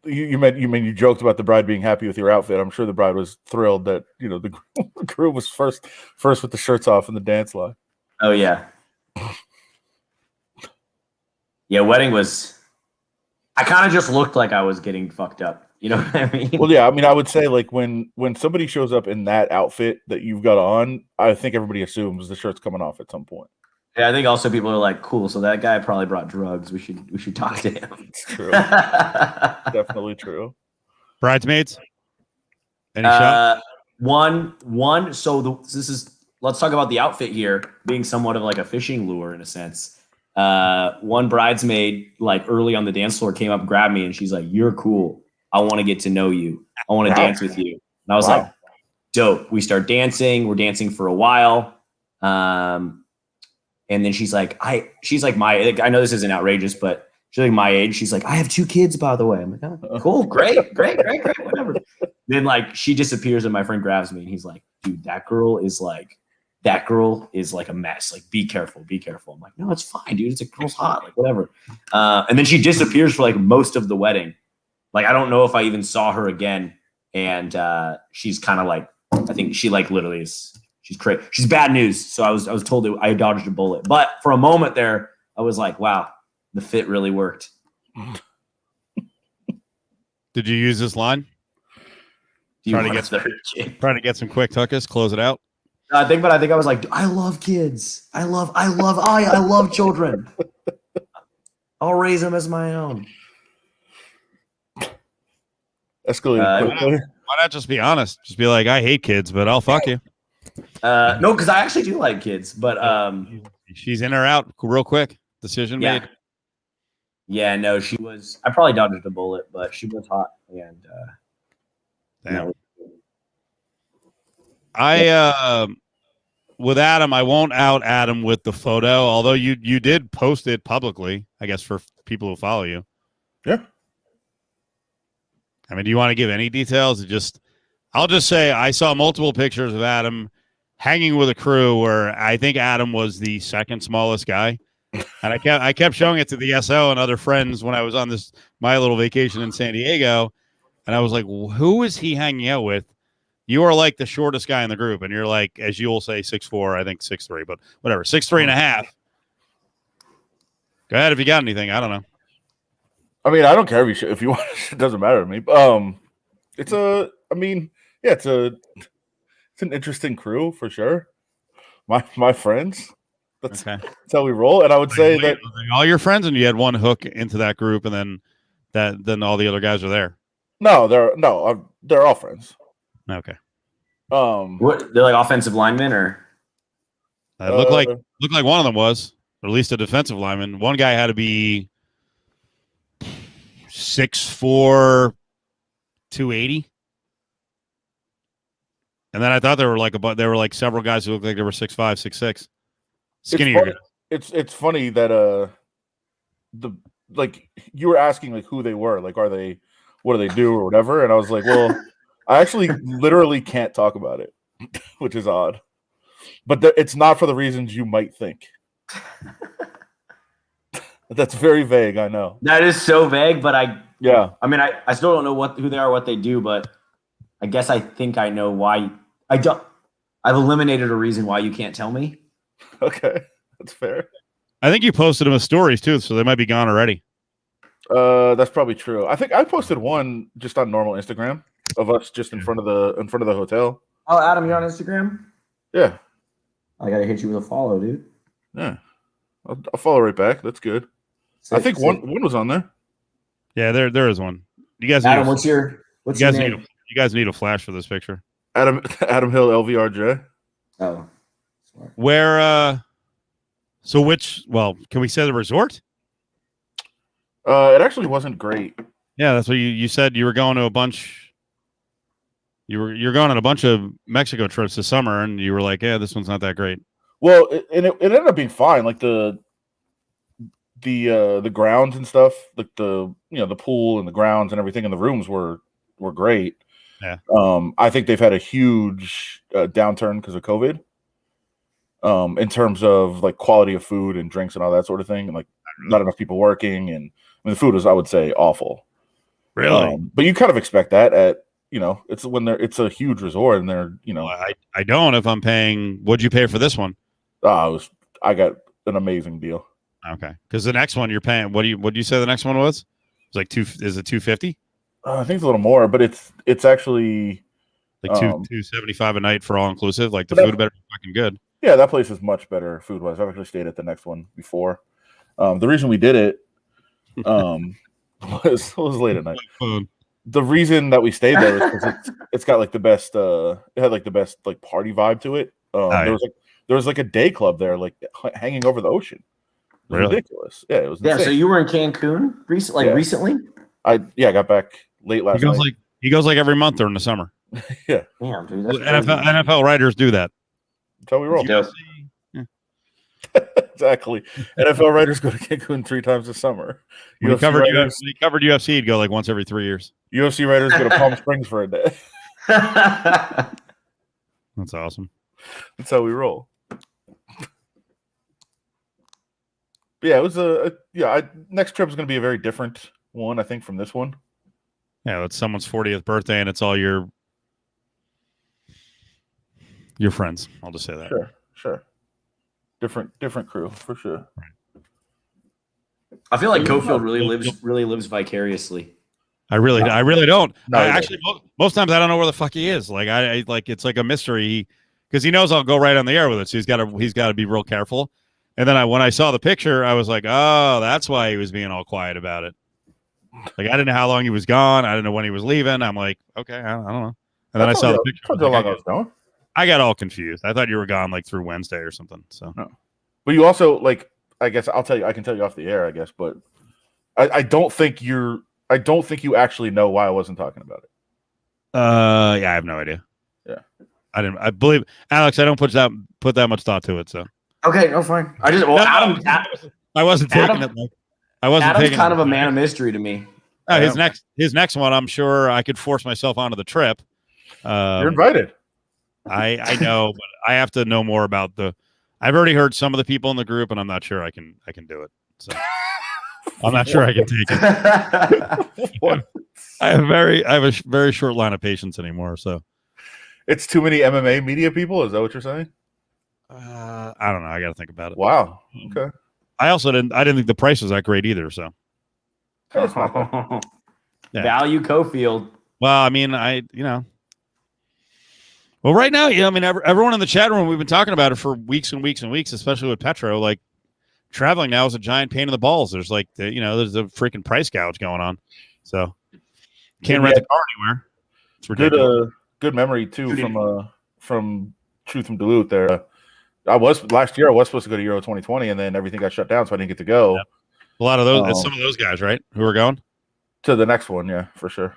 you joked about the bride being happy with your outfit. I'm sure the bride was thrilled that the groom was first with the shirts off in the dance line. Oh yeah. Yeah, wedding was. I kind of just looked like I was getting fucked up. You know what I mean? Well, yeah. I mean, I would say like when somebody shows up in that outfit that you've got on, I think everybody assumes the shirt's coming off at some point. Yeah, I think also people are like, cool. So that guy probably brought drugs. We should talk to him. It's true. Definitely true. Bridesmaids. Any shot? One. So let's talk about the outfit here being somewhat of like a fishing lure in a sense. One bridesmaid, like early on the dance floor, came up, grabbed me, and she's like, "You're cool. I want to get to know you. I want to dance with you." And I was like, "Dope." We start dancing. We're dancing for a while. And then she's like, I know this isn't outrageous, but she's like my age. She's like, "I have 2 kids, by the way." I'm like, "Oh, cool, great, whatever." Then like she disappears, and my friend grabs me, and he's like, "Dude, that girl is like a mess. Like, be careful. I'm like, "No, it's fine, dude. It's a girl's hot, like whatever." And then she disappears for like most of the wedding. Like, I don't know if I even saw her again. And she's kind of like, I think she like literally is. She's crazy. She's bad news. So I was told that I dodged a bullet. But for a moment there, I was like, wow, the fit really worked. Did you use this line? Trying to get some quick tuckus, close it out. I think I was like, I love kids. I love children. I'll raise them as my own. Escalated quickly. Why not just be honest? Just be like, I hate kids, but I'll fuck you. No, because I actually do like kids, but she's in or out real quick. Decision made. Yeah, no, she was. I probably dodged a bullet, but she was hot, and with Adam, I won't out Adam with the photo, although you did post it publicly, I guess, for people who follow you. Yeah. I mean, do you want to give any details? I'll just say I saw multiple pictures of Adam hanging with a crew where I think Adam was the second smallest guy. And I kept showing it to the SO and other friends when I was on this my little vacation in San Diego, and I was like, who is he hanging out with? You are like the shortest guy in the group, and you're like, as you'll say, 6'4", I think 6'3", but whatever, 6'3.5". Go ahead if you got anything. I don't know. I mean, I don't care if you want. It doesn't matter to me. It's a. I mean, yeah, it's an interesting crew for sure. My friends. That's how we roll. And I would say that all your friends, and you had one hook into that group, and then all the other guys are there. No, they're all friends. Okay. What, they're like offensive linemen, or Looked like one of them was, or at least a defensive lineman. One guy had to be 6'4", 280. And then I thought there were like several guys who looked like they were 6'5", 6'6". Skinnier. It's funny that you were asking like who they were, like what do they do or whatever, and I was like, well, I actually literally can't talk about it, which is odd. But it's not for the reasons you might think. That's very vague, I know. That is so vague, but I mean, I still don't know who they are, what they do, but I guess I think I know why. I've eliminated a reason why you can't tell me. Okay, that's fair. I think you posted them as stories too, so they might be gone already. That's probably true. I think I posted one just on normal Instagram of us just in front of the hotel. Oh, Adam, you're on Instagram? Yeah. I gotta hit you with a follow, dude. Yeah. I'll follow right back. That's good. I think one was on there. Yeah, there is one. You guys, Adam, what's your name? You guys need a flash for this picture. Adam Hill LVRJ. Oh, smart. Where? So can we say the resort? It actually wasn't great. Yeah, that's what you said. You were going to a bunch. You're going on a bunch of Mexico trips this summer, and you were like, "Yeah, this one's not that great." Well, it ended up being fine. Like the grounds and stuff, like the pool and the grounds and everything, and the rooms were great. Yeah. I think they've had a huge downturn because of COVID. In terms of like quality of food and drinks and all that sort of thing, and like not enough people working, and I mean, the food was, I would say, awful. Really? But you kind of expect that at it's a huge resort, and they're I don't. If I'm paying, what'd you pay for this one? I got an amazing deal. Okay, because the next one you're paying. What do you say the next one was? It's like Is it $250? I think it's a little more, but it's actually like $275 a night for all inclusive. Like the food better be fucking good. Yeah, that place is much better food wise. I've actually stayed at the next one before. The reason we did it was late at night. The reason that we stayed there is because it's got like the best. It had like the best like party vibe to it. There was like a day club there, like hanging over the ocean. It was ridiculous. Yeah, it was. Yeah. Insane. So you were in Cancun recently? I got back late last night. He goes like every month during the summer. Yeah. Damn, dude. That's NFL writers do that. That's how we roll. Yeah. Exactly. NFL writers go to Cancun 3 times a summer. When he covered UFC, he'd go like once every 3 years. UFC writers go to Palm Springs for a day. That's awesome. That's how we roll. But yeah, it was next trip is going to be a very different one, I think, from this one. Yeah, it's someone's 40th birthday, and it's all your friends. I'll just say that. Sure. Different crew for sure. I feel like Cofield really lives vicariously. I really don't. No, actually, most times I don't know where the fuck he is. Like I like it's like a mystery because he knows I'll go right on the air with it. So he's got to be real careful. And then when I saw the picture, I was like, oh, that's why he was being all quiet about it. Like I didn't know how long he was gone. I didn't know when he was leaving. I'm like, okay, I don't know. And then I saw the picture. I got all confused. I thought you were gone like through Wednesday or something. So, no. But you also like, I guess I can tell you off the air, I guess, but I don't think you actually know why I wasn't talking about it. Yeah, I have no idea. Yeah. I believe Alex, I don't put that much thought to it. So. Okay, no, fine. Adam, I wasn't taking it. I wasn't Adam's taking kind of a man of mystery to me. His next one, I'm sure I could force myself onto the trip. You're invited. I know, but I have to know more about I've already heard some of the people in the group, and I'm not sure I can do it. So I'm not sure I can take it. What? I have a very short line of patience anymore. So It's too many MMA media people. Is that what you're saying? I don't know. I got to think about it. Wow. Okay. I didn't think the price was that great either. So That's not bad. Yeah. Value Cofield. well, I mean, well, right now, I mean, everyone in the chat room, we've been talking about it for weeks and weeks and weeks, especially with Petro. Like traveling now is a giant pain in the balls. There's there's a freaking price gouge going on. So can't rent the car anywhere. It's ridiculous. Good memory too from Truth from Duluth there. Last year I was supposed to go to Euro 2020 and then everything got shut down, so I didn't get to go. Yep. A lot of those, some of those guys, right? Who are going to the next one, yeah, for sure.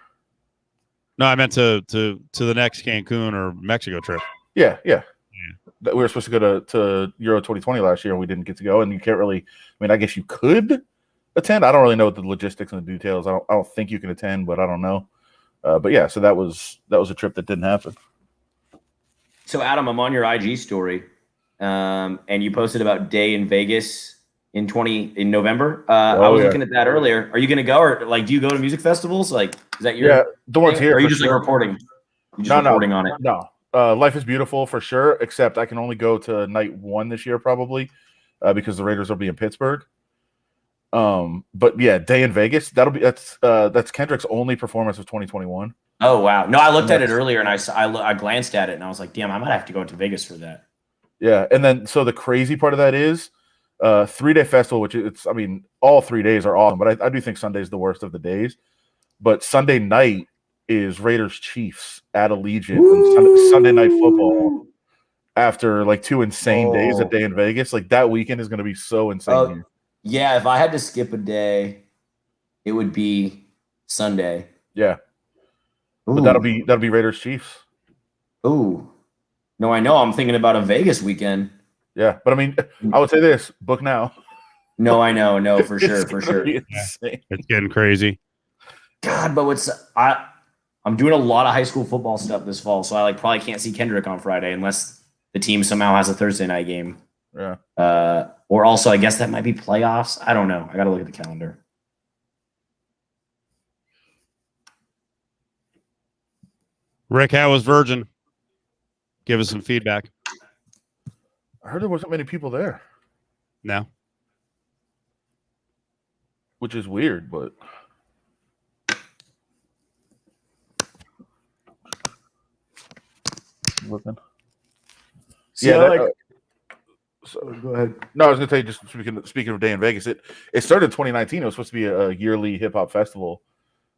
No, I meant to the next Cancun or Mexico trip. Yeah. We were supposed to go to Euro 2020 last year and we didn't get to go. And you can't really. I mean, I guess you could attend. I don't really know what the logistics and the details. I don't think you can attend, but I don't know. But yeah, so that was a trip that didn't happen. So Adam, I'm on your IG story, and you posted about Day in Vegas in November. I was looking at that earlier. Are you going to go, or like, do you go to music festivals? Like, is that your the ones here? Or are you just like reporting? Reporting on it? No. Life is Beautiful for sure. Except I can only go to night 1 this year probably because the Raiders will be in Pittsburgh. But yeah, Day in Vegas. That's Kendrick's only performance of 2021. Oh wow! No, I looked at it earlier and I glanced at it and I was like, damn, I might have to go to Vegas for that. Yeah, and then so the crazy part of that is 3-day festival, which I mean, all 3 days are awesome, but I do think Sunday's the worst of the days. But Sunday night is Raiders Chiefs at Allegiant, and Sunday night football after like 2 insane days at Day in Vegas. Like that weekend is going to be so insane. Yeah, if I had to skip a day, it would be Sunday. Yeah. Ooh. But that'll be Raiders Chiefs. Ooh. No, I know. I'm thinking about a Vegas weekend. Yeah, but I mean, I would say this: book now. No, I know. No, for sure. It's getting crazy. God, but I'm doing a lot of high school football stuff this fall, so I probably can't see Kendrick on Friday unless the team somehow has a Thursday night game. Yeah. Or also, I guess that might be playoffs. I don't know. I got to look at the calendar. Rick, how was Virgin? Give us some feedback. I heard there wasn't many people there. No. Which is weird, but looking. See, yeah. So go ahead. No, I was gonna tell you, just speaking of Day in Vegas, it started in 2019. It was supposed to be a yearly hip hop festival.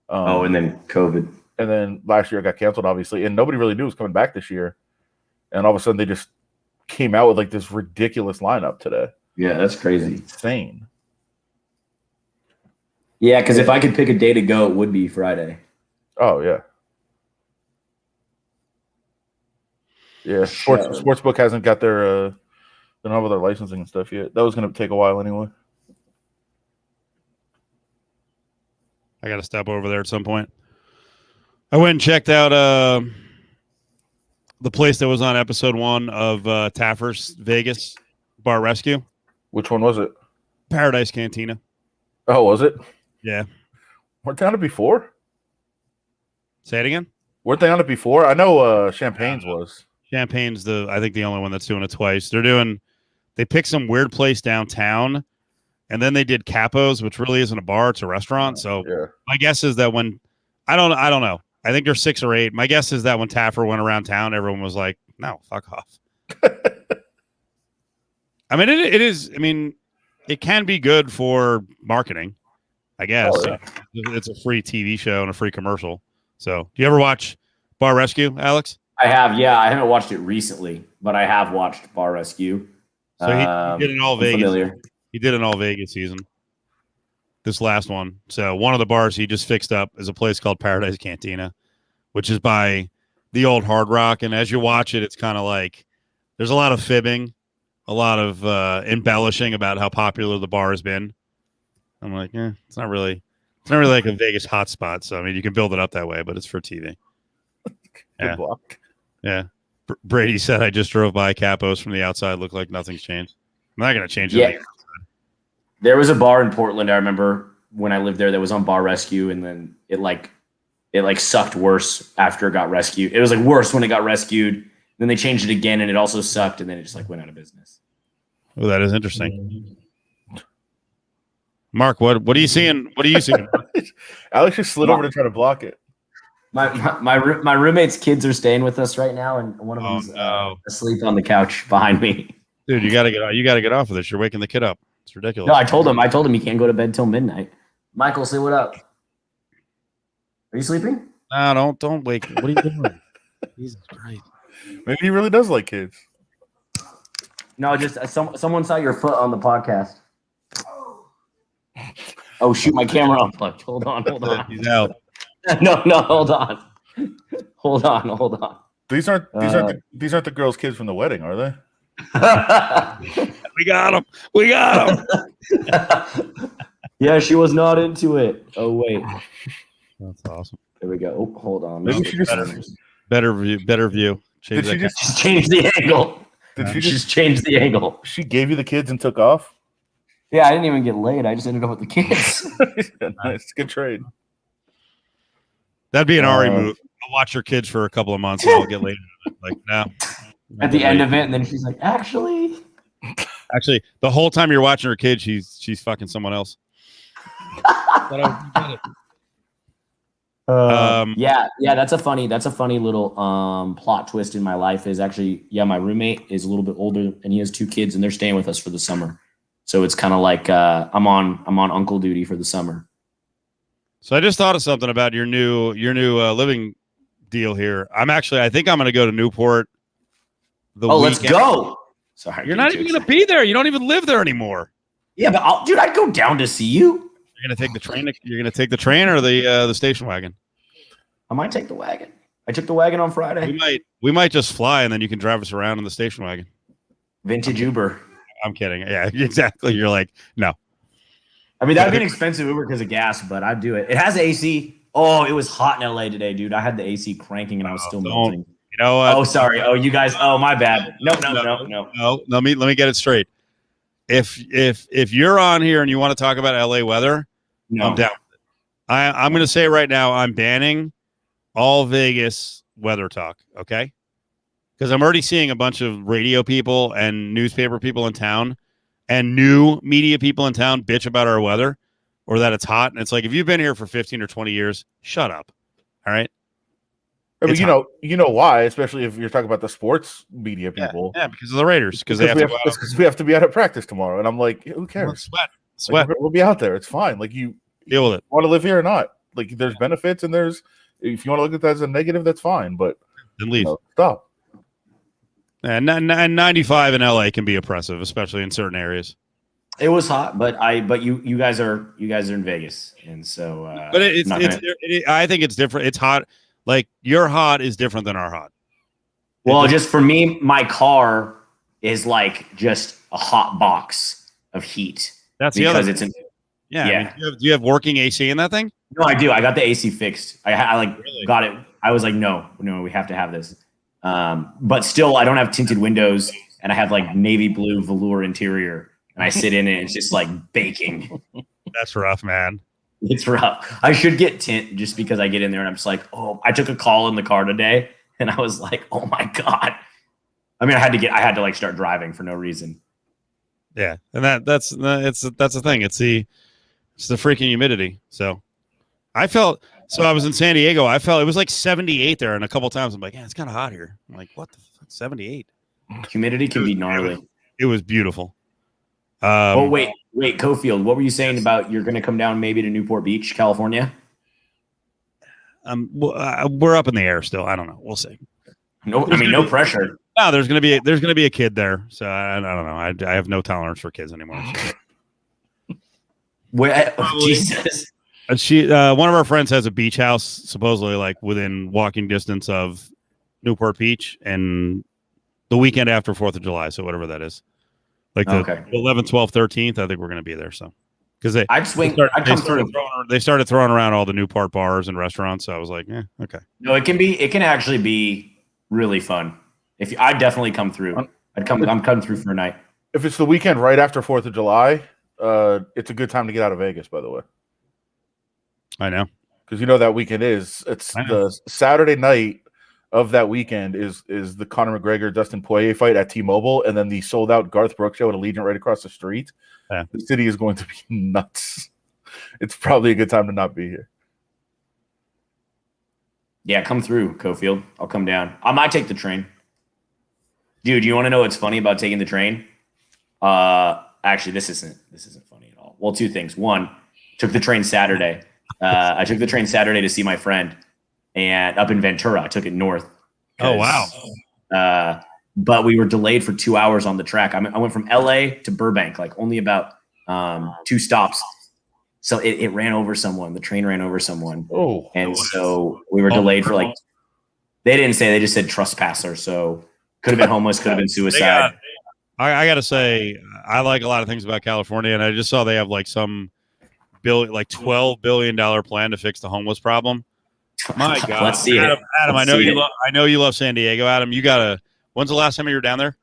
And then COVID. And then last year it got canceled, obviously, and nobody really knew it was coming back this year. And all of a sudden they just came out with like this ridiculous lineup today. Yeah, that's crazy. Insane. Yeah, because if I could pick a day to go, it would be Friday. Oh yeah. Yeah. Sportsbook hasn't got their they don't have all their licensing and stuff yet. That was gonna take a while anyway. I gotta step over there at some point. I went and checked out the place that was on episode 1 of Taffer's Vegas Bar Rescue. Which one was it? Paradise Cantina. Oh, was it? Yeah. Weren't they on it before? Say it again? Weren't they on it before? I know Champagne's was. Champagne's I think the only one that's doing it twice. They picked some weird place downtown, and then they did Capo's, which really isn't a bar, it's a restaurant. So my guess is that when I don't know. I think there's 6 or 8. My guess is that when Taffer went around town, everyone was like, no, fuck off. I mean, it is. I mean, it can be good for marketing, I guess. Oh, yeah. It's a free TV show and a free commercial. So, do you ever watch Bar Rescue, Alex? I have, yeah. I haven't watched it recently, but I have watched Bar Rescue. So he did an all Vegas. Familiar. He did an all Vegas season. This last one. So one of the bars he just fixed up is a place called Paradise Cantina, which is by the old Hard Rock. And as you watch it, it's kind of like there's a lot of fibbing, a lot of embellishing about how popular the bar has been. I'm like, it's not really like a Vegas hotspot. So I mean, you can build it up that way, but it's for TV. Good block. Yeah. Brady said, I just drove by Capo's from the outside. Looked like nothing's changed. I'm not going to change it. Yeah. There was a bar in Portland, I remember, when I lived there that was on bar rescue, and then it sucked worse after it got rescued. It was like worse when it got rescued. Then they changed it again, and it also sucked, and then it just like went out of business. Oh, that is interesting. Mark, what are you seeing? What are you seeing? Alex just slid over to try to block it. My roommate's kids are staying with us right now, and one of them's asleep on the couch behind me. Dude, you gotta get off of this. You're waking the kid up. It's ridiculous. No, I told him he can't go to bed till midnight. Michael, say what up. Are you sleeping? No, don't wake. What are you doing? Jesus Christ. Maybe he really does like kids. No, just someone saw your foot on the podcast. Oh shoot, my camera unplugged. Hold on. He's out. No, hold on. Hold on. These aren't the girls' kids from the wedding, are they? We got him. Yeah, she was not into it. Oh wait, That's awesome. there we go. Oh, hold on. Maybe she just Better view. did she just Change the angle. did she Just change the angle. she gave you the kids and took off? Yeah, I didn't even get laid. I just ended up with the kids. Nice, good trade. That'd be an Ari move. I'll watch your kids for a couple of months and I'll get laid. Like, no. At the end of it, and then she's like, actually, the whole time you're watching her kids, she's fucking someone else. But I get it. Yeah, that's a funny little plot twist in my life. Is actually, my roommate is a little bit older and he has 2 kids and they're staying with us for the summer. So it's kind of like I'm on uncle duty for the summer. So I just thought of something about your new living deal here. I think I'm going to go to Newport. Let's go. Sorry, You're not even going to be there. You don't even live there anymore. Yeah, but I'd go down to see you. You're going to take the train. You're going to take the train or the station wagon. I might take the wagon. I took the wagon on Friday. We might just fly and then you can drive us around in the station wagon. Vintage Uber. I'm kidding. Yeah, exactly. You're like, no. I mean, that'd be an expensive Uber because of gas, but I'd do it. It has AC. Oh, it was hot in LA today, dude. I had the AC cranking and I was still melting. You know what? Oh, sorry. Oh, you guys. Oh, my bad. No. Let me get it straight. If you're on here and you want to talk about LA weather, No. I'm down. I'm going to say right now, I'm banning all Vegas weather talk. Okay. Because I'm already seeing a bunch of radio people and newspaper people in town and new media people in town bitch about our weather or that it's hot. And it's like, if you've been here for 15 or 20 years, shut up. All right. I mean, you know why, especially if you're talking about the sports media people. Yeah, because of the Raiders. Because we have to be out at practice tomorrow. And I'm like, who cares? Sweat. Like, we'll be out there. It's fine. Like, you deal with it. Want to live here or not? Like, there's benefits and if you want to look at that as a negative, that's fine. But then leave. Stop. And 95 in LA can be oppressive, especially in certain areas. It was hot, but you guys are in Vegas, and so. But I think it's different. It's hot. Like your hot is different than our hot. Well, just for me, my car is like just a hot box of heat. That's because it's in. Yeah. I mean, do you have working AC in that thing? No, I do. I got the AC fixed. I Really? got it. I was like, no, we have to have this. But still, I don't have tinted windows, and I have like navy blue velour interior, and I sit in it, and it's just like baking. That's rough, man. It's rough. I should get tint just because I get in there and I'm just like, oh, I took a call in the car today, and I was like, oh my God. I mean, I had to like start driving for no reason. Yeah, and that's the thing. It's the freaking humidity. So I was in San Diego. I felt it was like 78 there, and a couple times I'm like, yeah, it's kind of hot here. I'm like, what the fuck, 78? Humidity can be gnarly. It was beautiful. Wait, Cofield, what were you saying about you're going to come down maybe to Newport Beach, California? We're up in the air still. I don't know. We'll see. No, I mean, no pressure. No, there's gonna be a kid there. So I don't know. I have no tolerance for kids anymore. So. Where, Jesus. One of our friends has a beach house, supposedly like within walking distance of Newport Beach, and the weekend after 4th of July. So whatever that is, like the 11th, 12th, 13th. I think we're gonna be there. So because they started throwing around all the Newport bars and restaurants. So I was like, yeah, okay. No, it can actually be really fun. I'd definitely come through. I'm coming through for a night. If it's the weekend right after 4th of July, it's a good time to get out of Vegas, by the way. I know. because you know that weekend it's I know. the Saturday night of that weekend is the Conor McGregor Dustin Poirier fight at T-Mobile, and then the sold out Garth Brooks show at Allegiant right across the street. Yeah. The city is going to be nuts. It's probably a good time to not be here. Yeah, come through, Cofield. I'll come down. I might take the train. Dude, you want to know what's funny about taking the train? Actually, this isn't funny at all. Well, two things. One, took the train Saturday. I took the train Saturday to see my friend, and up in Ventura, I took it north. Oh, wow. But we were delayed for 2 hours on the track. I went from LA to Burbank, like only about 2 stops. So it ran over someone. The train ran over someone. Oh, And so we were delayed for like, they didn't say, they just said trespasser. So could have been homeless, could have been suicide. I got to say, I like a lot of things about California, and I just saw they have like some $12 billion plan to fix the homeless problem. My God. Let's see it. Adam, Let's I know see you it. I know you love San Diego, Adam. You got to, when's the last time you were down there?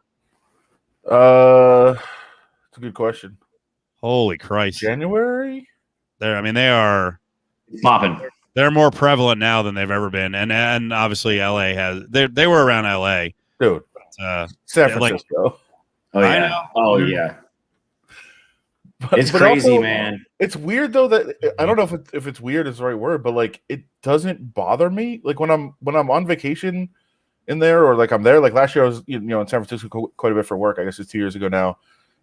it's a good question. Holy Christ. January? They are Popping. they're more prevalent now than they've ever been. And obviously LA they were around LA. Dude, San San Francisco. Oh, I yeah. know. Oh, yeah. But- It's but crazy, also, man. It's weird though that I don't know if it's weird is the right word, but like it doesn't bother me. Like when I'm on vacation in there, or like I'm there. Like last year I was in San Francisco quite a bit for work. I guess it's 2 years ago now,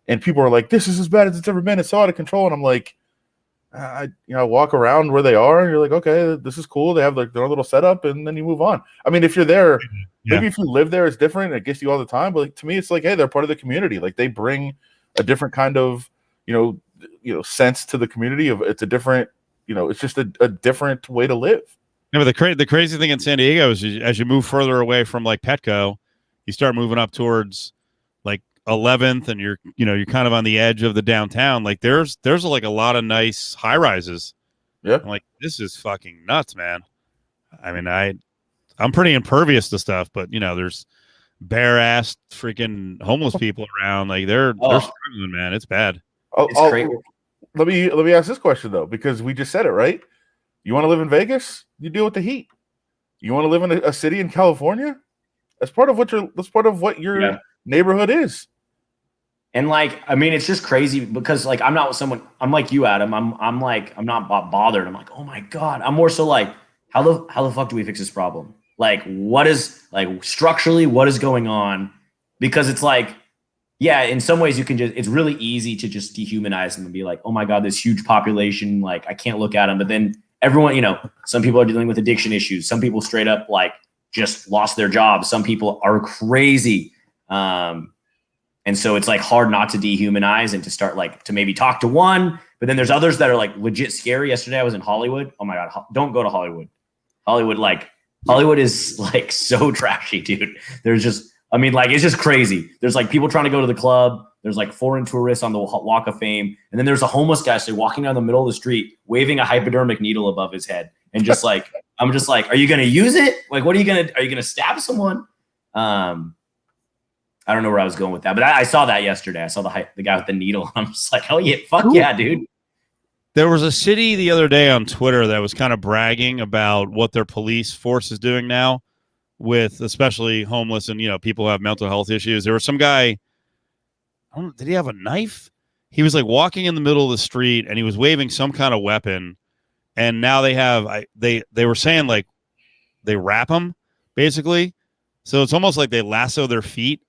and people were like, "This is as bad as it's ever been. It's so out of control." And I'm like, I walk around where they are, and you're like, okay, this is cool. They have like their own little setup, and then you move on. I mean, if you're there, maybe if you live there, it's different. It gets you all the time. But like, to me, it's like, hey, they're part of the community. Like they bring a different kind of sense to the community. Of it's a different, it's just a different way to live. Yeah, but the crazy thing in San Diego is as you move further away from like Petco, you start moving up towards like 11th, and you're kind of on the edge of the downtown. Like there's like a lot of nice high rises. Yeah, I'm like, this is fucking nuts, man. I mean, I'm pretty impervious to stuff, but there's bare ass freaking homeless people around. Like they're struggling, man. It's bad. It's great. Let me ask this question though, because we just said it, right? You want to live in Vegas? You deal with the heat. You want to live in a city in California? That's part of what your neighborhood is. And like, I mean, it's just crazy because like I'm not with someone. I'm like you, Adam. I'm like, I'm not bothered. I'm like, oh my God. I'm more so like, how the fuck do we fix this problem? Like, what is like structurally what is going on? Because it's like, yeah, in some ways it's really easy to just dehumanize them and be like, oh my God, this huge population, like I can't look at them. But then everyone, some people are dealing with addiction issues. Some people straight up like just lost their jobs. Some people are crazy. And so it's like hard not to dehumanize and to start like to maybe talk to one, but then there's others that are like legit scary. Yesterday I was in Hollywood. Oh my God, don't go to Hollywood. Hollywood is like so trashy, dude. There's just, it's just crazy. There's like people trying to go to the club. There's like foreign tourists on the Walk of Fame. And then there's a homeless guy walking down the middle of the street, waving a hypodermic needle above his head. And just like, I'm just like, are you going to use it? Like, are you going to stab someone? I don't know where I was going with that, but I saw that yesterday. I saw the guy with the needle. I'm just like, oh yeah, fuck yeah, dude. There was a city the other day on Twitter that was kind of bragging about what their police force is doing now with especially homeless and, people who have mental health issues. There was some guy, did he have a knife? He was like walking in the middle of the street and he was waving some kind of weapon. And now they have, they were saying like they wrap them basically. So it's almost like they lasso their feet,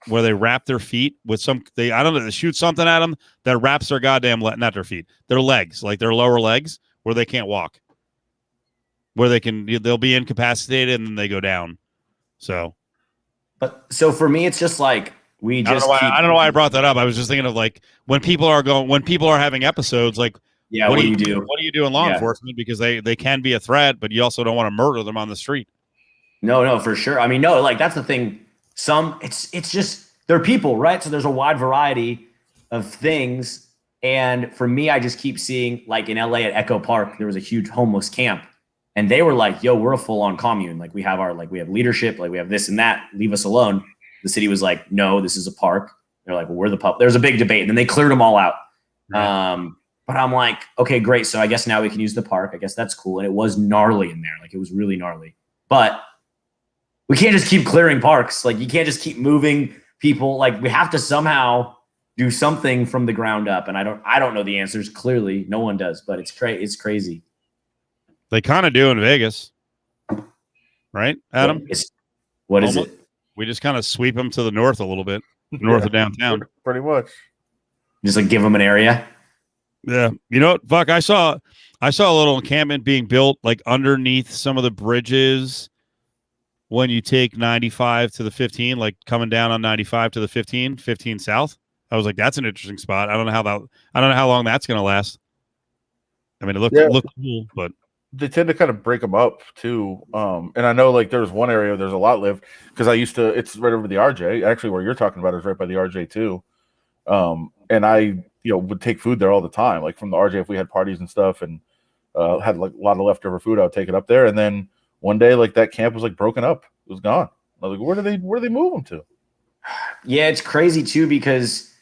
where they wrap their feet with they shoot something at them that wraps their goddamn not their feet, their legs, like their lower legs, where they can't walk, where they'll be incapacitated and then they go down. So for me, it's just like I don't know why I brought that up. I was just thinking of like when people are having episodes, like what do you do? What do you do in law enforcement? Because they can be a threat, but you also don't want to murder them on the street. No, for sure. Like that's the thing. It's just they're people, right? So there's a wide variety of things. And for me, I just keep seeing like in LA at Echo Park, there was a huge homeless camp. And they were like, yo, we're a full-on commune. Like we have we have leadership, like we have this and that, leave us alone. The city was like, no, this is a park. They're like, well, we're the pub. There's a big debate. And then they cleared them all out. Right. But I'm like, okay, great. So I guess now we can use the park. I guess that's cool. And it was gnarly in there. Like, it was really gnarly. But we can't just keep clearing parks. Like, you can't just keep moving people. Like, we have to somehow do something from the ground up. And I don't know the answers. Clearly, no one does. But it's crazy. They kind of do in Vegas, right, Adam? What is it? We just kind of sweep them to the north a little bit, north of downtown. Pretty much. Just like give them an area. Yeah, you know what? Fuck, I saw a little encampment being built like underneath some of the bridges when you take 95 to the 15, like coming down on 95 to the 15 south. I was like, that's an interesting spot. I don't know how long that's going to last. I mean, it looked cool, but they tend to kind of break them up too. And I know like there's one area there's a lot live because it's right over the RJ. Actually, where you're talking about is right by the RJ too. And I would take food there all the time, like from the RJ if we had parties and stuff, and had like a lot of leftover food. I would take it up there, and then one day like that camp was like broken up. It was gone. I was like, where do they move them to? Yeah, it's crazy too because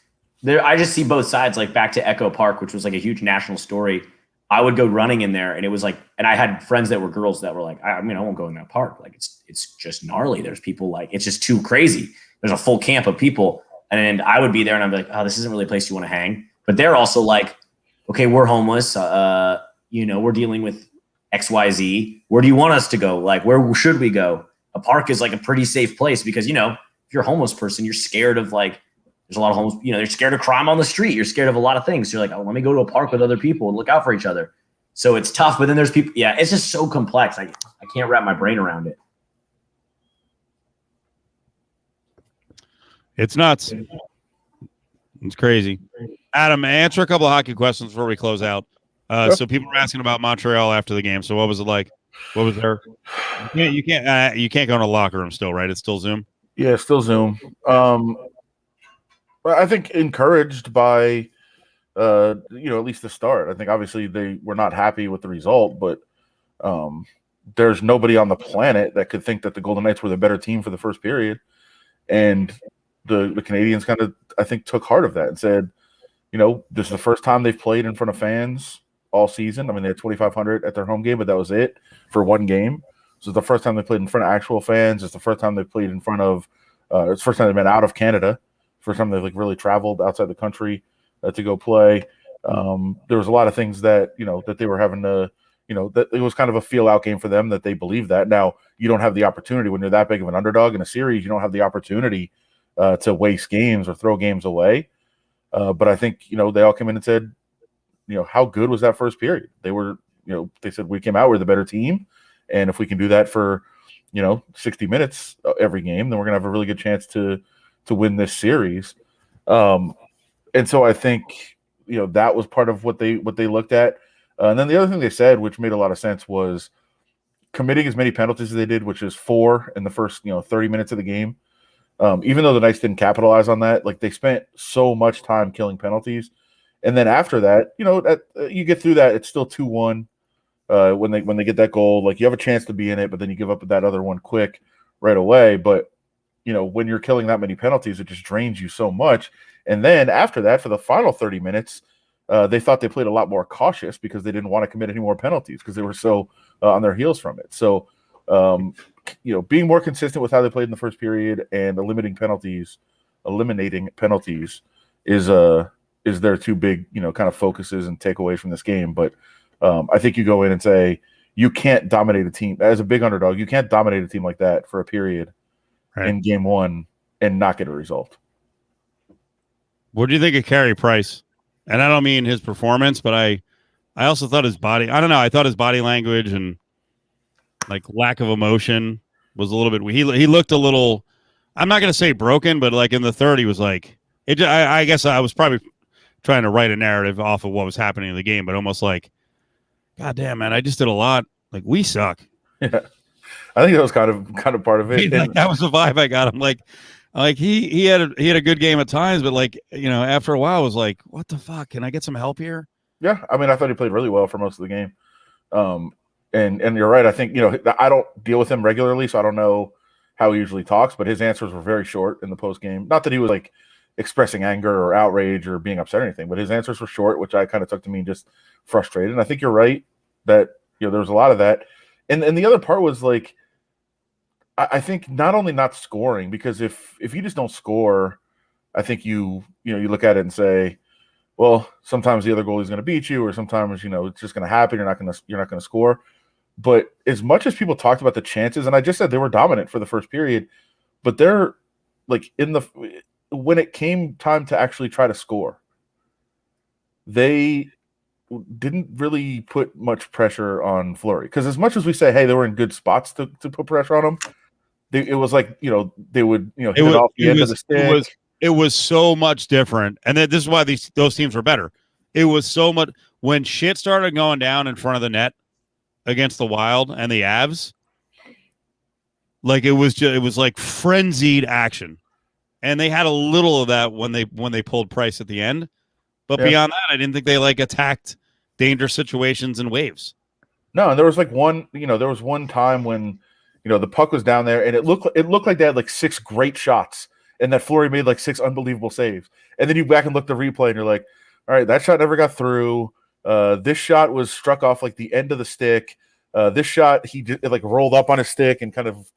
I just see both sides. Like back to Echo Park, which was like a huge national story. I would go running in there, and it was like, and I had friends that were girls that were like, I won't go in that park. Like it's just gnarly. There's people like it's just too crazy. There's a full camp of people, and I would be there, and I'd be like, oh, this isn't really a place you want to hang. But they're also like, okay, we're homeless. We're dealing with XYZ. Where do you want us to go? Like, where should we go? A park is like a pretty safe place because if you're a homeless person, you're scared of like. There's a lot of homeless, they're scared of crime on the street. You're scared of a lot of things. So you're like, oh, let me go to a park with other people and look out for each other. So it's tough, but then there's people. Yeah, it's just so complex. I can't wrap my brain around it. it's nuts. It's crazy. Adam, answer a couple of hockey questions before we close out. So people were asking about Montreal after the game. So what was it like? What was there? You can't go in a locker room still, right? It's still Zoom. Yeah, still Zoom. I think encouraged by, at least the start. I think obviously they were not happy with the result, but there's nobody on the planet that could think that the Golden Knights were the better team for the first period. And the Canadians kind of, I think, took heart of that and said, this is the first time they've played in front of fans all season. I mean, they had 2,500 at their home game, but that was it for one game. So it's the first time they played in front of actual fans. It's the first time they played in front of it's the first time they've been out of Canada. First time they've like really traveled outside the country to go play. There was a lot of things that that they were having to that it was kind of a feel out game for them, that they believe that. Now you don't have the opportunity when you're that big of an underdog in a series. You don't have the opportunity to waste games or throw games away. But I think they all came in and said, how good was that first period? They were they said we came out, we're the better team, and if we can do that for 60 minutes every game, then we're gonna have a really good chance to win this series. And so I think that was part of what they looked at. And then the other thing they said, which made a lot of sense, was committing as many penalties as they did, which is 4 in the first 30 minutes of the game. Even though the Knights didn't capitalize on that, like they spent so much time killing penalties. And then after that, you get through that, it's still 2-1. When they get that goal, like you have a chance to be in it, but then you give up that other one quick right away. But when you're killing that many penalties, it just drains you so much. And then after that, for the final 30 minutes, they thought they played a lot more cautious because they didn't want to commit any more penalties because they were so on their heels from it. So, being more consistent with how they played in the first period and eliminating penalties is their two big, kind of focuses and takeaways from this game. But I think you go in and say you can't dominate a team as a big underdog. You can't dominate a team like that for a period. Right. In game one and not get a result. What do you think of Carey Price? And I don't mean his performance, but I also thought his body, I don't know, I thought his body language and like lack of emotion was a little bit, he looked a little, I'm not going to say broken, but like in the third, he was like, I guess I was probably trying to write a narrative off of what was happening in the game, but almost like, God damn, man, I just did a lot. Like, we suck. Yeah. I think that was kind of part of it. Like, that was the vibe I got. I'm like he had a good game at times, but like after a while, I was like, what the fuck? Can I get some help here? Yeah, I mean, I thought he played really well for most of the game. And you're right. I think I don't deal with him regularly, so I don't know how he usually talks. But his answers were very short in the post game. Not that he was like expressing anger or outrage or being upset or anything. But his answers were short, which I kind of took to mean just frustrated. And I think you're right that there was a lot of that. And the other part was like, I think not only not scoring, because if you just don't score, I think you look at it and say, well, sometimes the other goalie is going to beat you, or sometimes it's just going to happen. You're not going to score. But as much as people talked about the chances, and I just said they were dominant for the first period, but they're like when it came time to actually try to score, they didn't really put much pressure on Fleury. Because as much as we say, hey, they were in good spots to put pressure on them, it was like they would hit it off the end of the stick. It was so much different, and this is why those teams were better. It was so much when shit started going down in front of the net against the Wild and the Avs. Like it was like frenzied action, and they had a little of that when they pulled Price at the end. But beyond that, I didn't think they attacked dangerous situations in waves. No, and there was one time when the puck was down there, and it looked like they had like 6 great shots. And that Fleury made like 6 unbelievable saves. And then you back and look at the replay and you're like, all right, that shot never got through. This shot was struck off like the end of the stick. This shot, it like rolled up on his stick and kind of,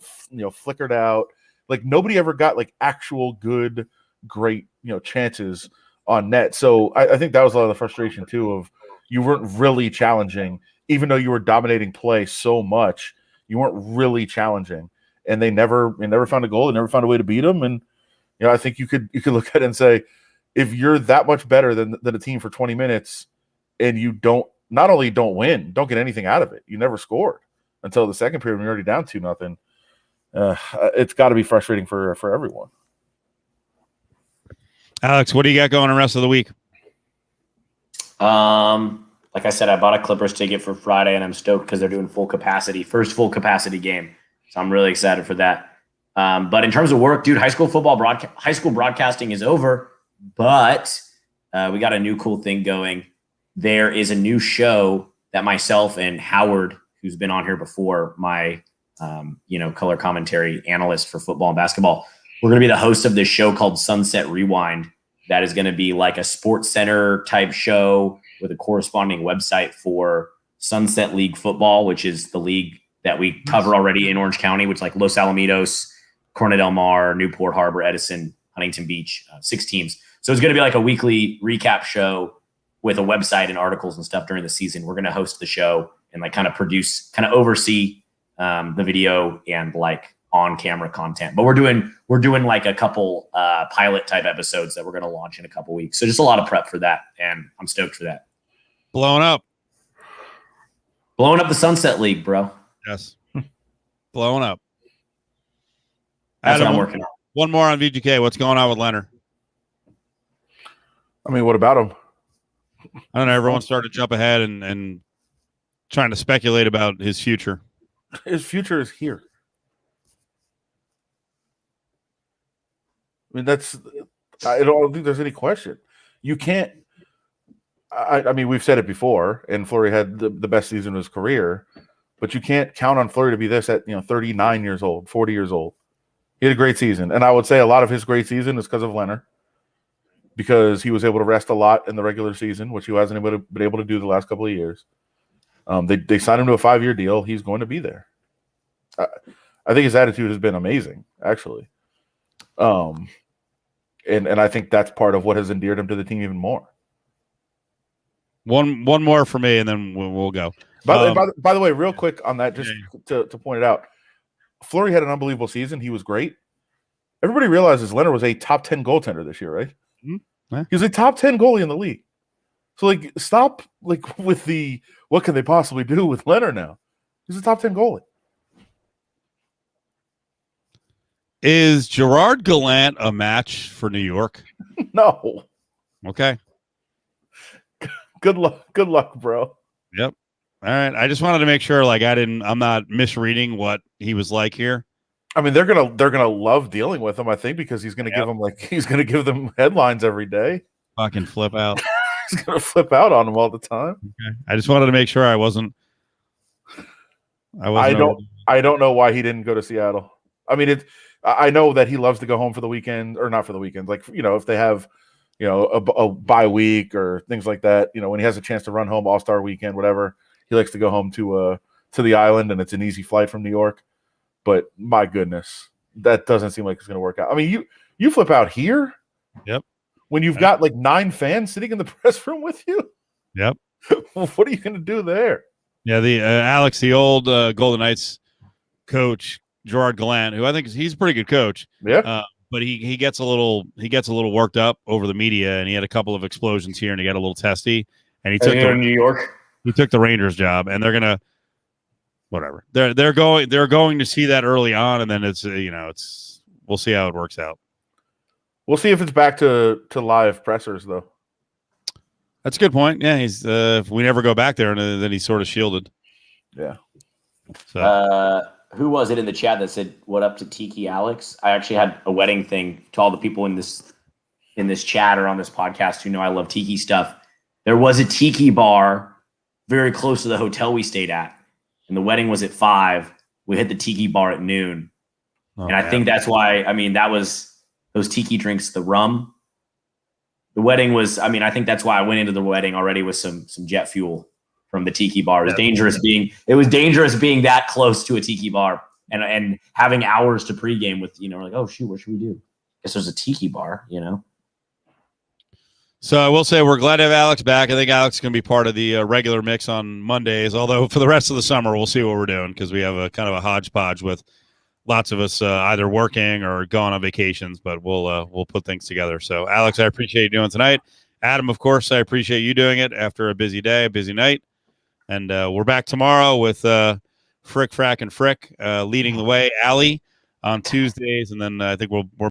flickered out. Like nobody ever got like actual good, great, chances on net. So I think that was a lot of the frustration too of you weren't really challenging, even though you were dominating play so much, you weren't really challenging. And they never found a goal. They never found a way to beat them. And I think you could look at it and say, if you're that much better than a team for 20 minutes and you not only don't win, don't get anything out of it, you never scored until the second period when you're already down 2-0. It's got to be frustrating for everyone. Alex, what do you got going the rest of the week? Like I said, I bought a Clippers ticket for Friday, and I'm stoked because they're doing first full capacity game. So I'm really excited for that. But in terms of work, dude, high school broadcasting is over, but we got a new cool thing going. There is a new show that myself and Howard, who's been on here before, my color commentary analyst for football and basketball, we're going to be the host of this show called Sunset Rewind. That is going to be like a Sports Center type show with a corresponding website for Sunset League football, which is the league that we cover already in Orange County, which is like Los Alamitos, Corona del Mar, Newport Harbor, Edison, Huntington Beach, 6 teams. So it's going to be like a weekly recap show with a website and articles and stuff during the season. We're going to host the show and like kind of oversee the video and like on-camera content. But we're doing like a couple pilot type episodes that we're going to launch in a couple weeks. So just a lot of prep for that, and I'm stoked for that. Blowing up the Sunset League, bro. Yes, blowing up. That's Adam, what I'm working on. One more on VGK. What's going on with Leonard? I mean, what about him? I don't know. Everyone started to jump ahead and trying to speculate about his future. His future is here. I mean, I don't think there's any question. You can't. I mean, we've said it before, and Fleury had the best season of his career, but you can't count on Fleury to be this at 39 years old, 40 years old. He had a great season, and I would say a lot of his great season is because of Leonard, because he was able to rest a lot in the regular season, which he hasn't been able to do the last couple of years. They signed him to a 5-year deal. He's going to be there. I think his attitude has been amazing, actually. And I think that's part of what has endeared him to the team even more. One more for me, and then we'll go. By the way, real quick on that, just to point it out, Fleury had an unbelievable season. He was great. Everybody realizes Leonard was a top 10 goaltender this year, right? Mm-hmm. Yeah. He was a top 10 goalie in the league. So stop with the what can they possibly do with Leonard now? He's a top 10 goalie. Is Gerard Gallant a match for New York? No. Okay. Good luck, bro. Yep. All right. I just wanted to make sure, I'm not misreading what he was like here. I mean, they're gonna love dealing with him, I think, because he's gonna give them headlines every day. Fucking flip out. He's gonna flip out on them all the time. Okay. I just wanted to make sure I wasn't. I don't know why he didn't go to Seattle. I mean, I know that he loves to go home for the weekend, or not for the weekend. Like, if they have, a bye week or things like that, when he has a chance to run home All-Star weekend, whatever, he likes to go home to the island, and it's an easy flight from New York. But my goodness, that doesn't seem like it's going to work out. I mean, you flip out here. Yep. When you've got like 9 fans sitting in the press room with you. Yep. What are you going to do there? Yeah, the Alex, the old Golden Knights coach, Gerard Gallant, who I think he's a pretty good coach. Yeah. But he gets a little worked up over the media, and he had a couple of explosions here, and he got a little testy. And he took New York. He took the Rangers job, and they're gonna whatever. They're going to see that early on, and then it's we'll see how it works out. We'll see if it's back to live pressers though. That's a good point. Yeah, he's if we never go back there, and then he's sort of shielded. Yeah. So. Who was it in the chat that said, "What up to Tiki Alex?" I actually had a wedding thing to all the people in this chat or on this podcast who know I love tiki stuff. There was a tiki bar very close to the hotel we stayed at, and the wedding was at 5. We hit the tiki bar at noon, and I think that's why. I mean, that was those tiki drinks, the rum. The wedding was. I mean, I think that's why I went into the wedding already with some jet fuel from the tiki bar. It was dangerous being that close to a tiki bar and having hours to pregame with, like, oh shoot, what should we do? Guess there's a tiki bar, So I will say we're glad to have Alex back. I think Alex is going to be part of the regular mix on Mondays, although for the rest of the summer, we'll see what we're doing because we have a kind of a hodgepodge with lots of us either working or going on vacations, but we'll put things together. So Alex, I appreciate you doing tonight. Adam, of course, I appreciate you doing it after a busy day, a busy night. And we're back tomorrow with Frick, Frack, and Frick leading the way. Allie on Tuesdays, and then I think we're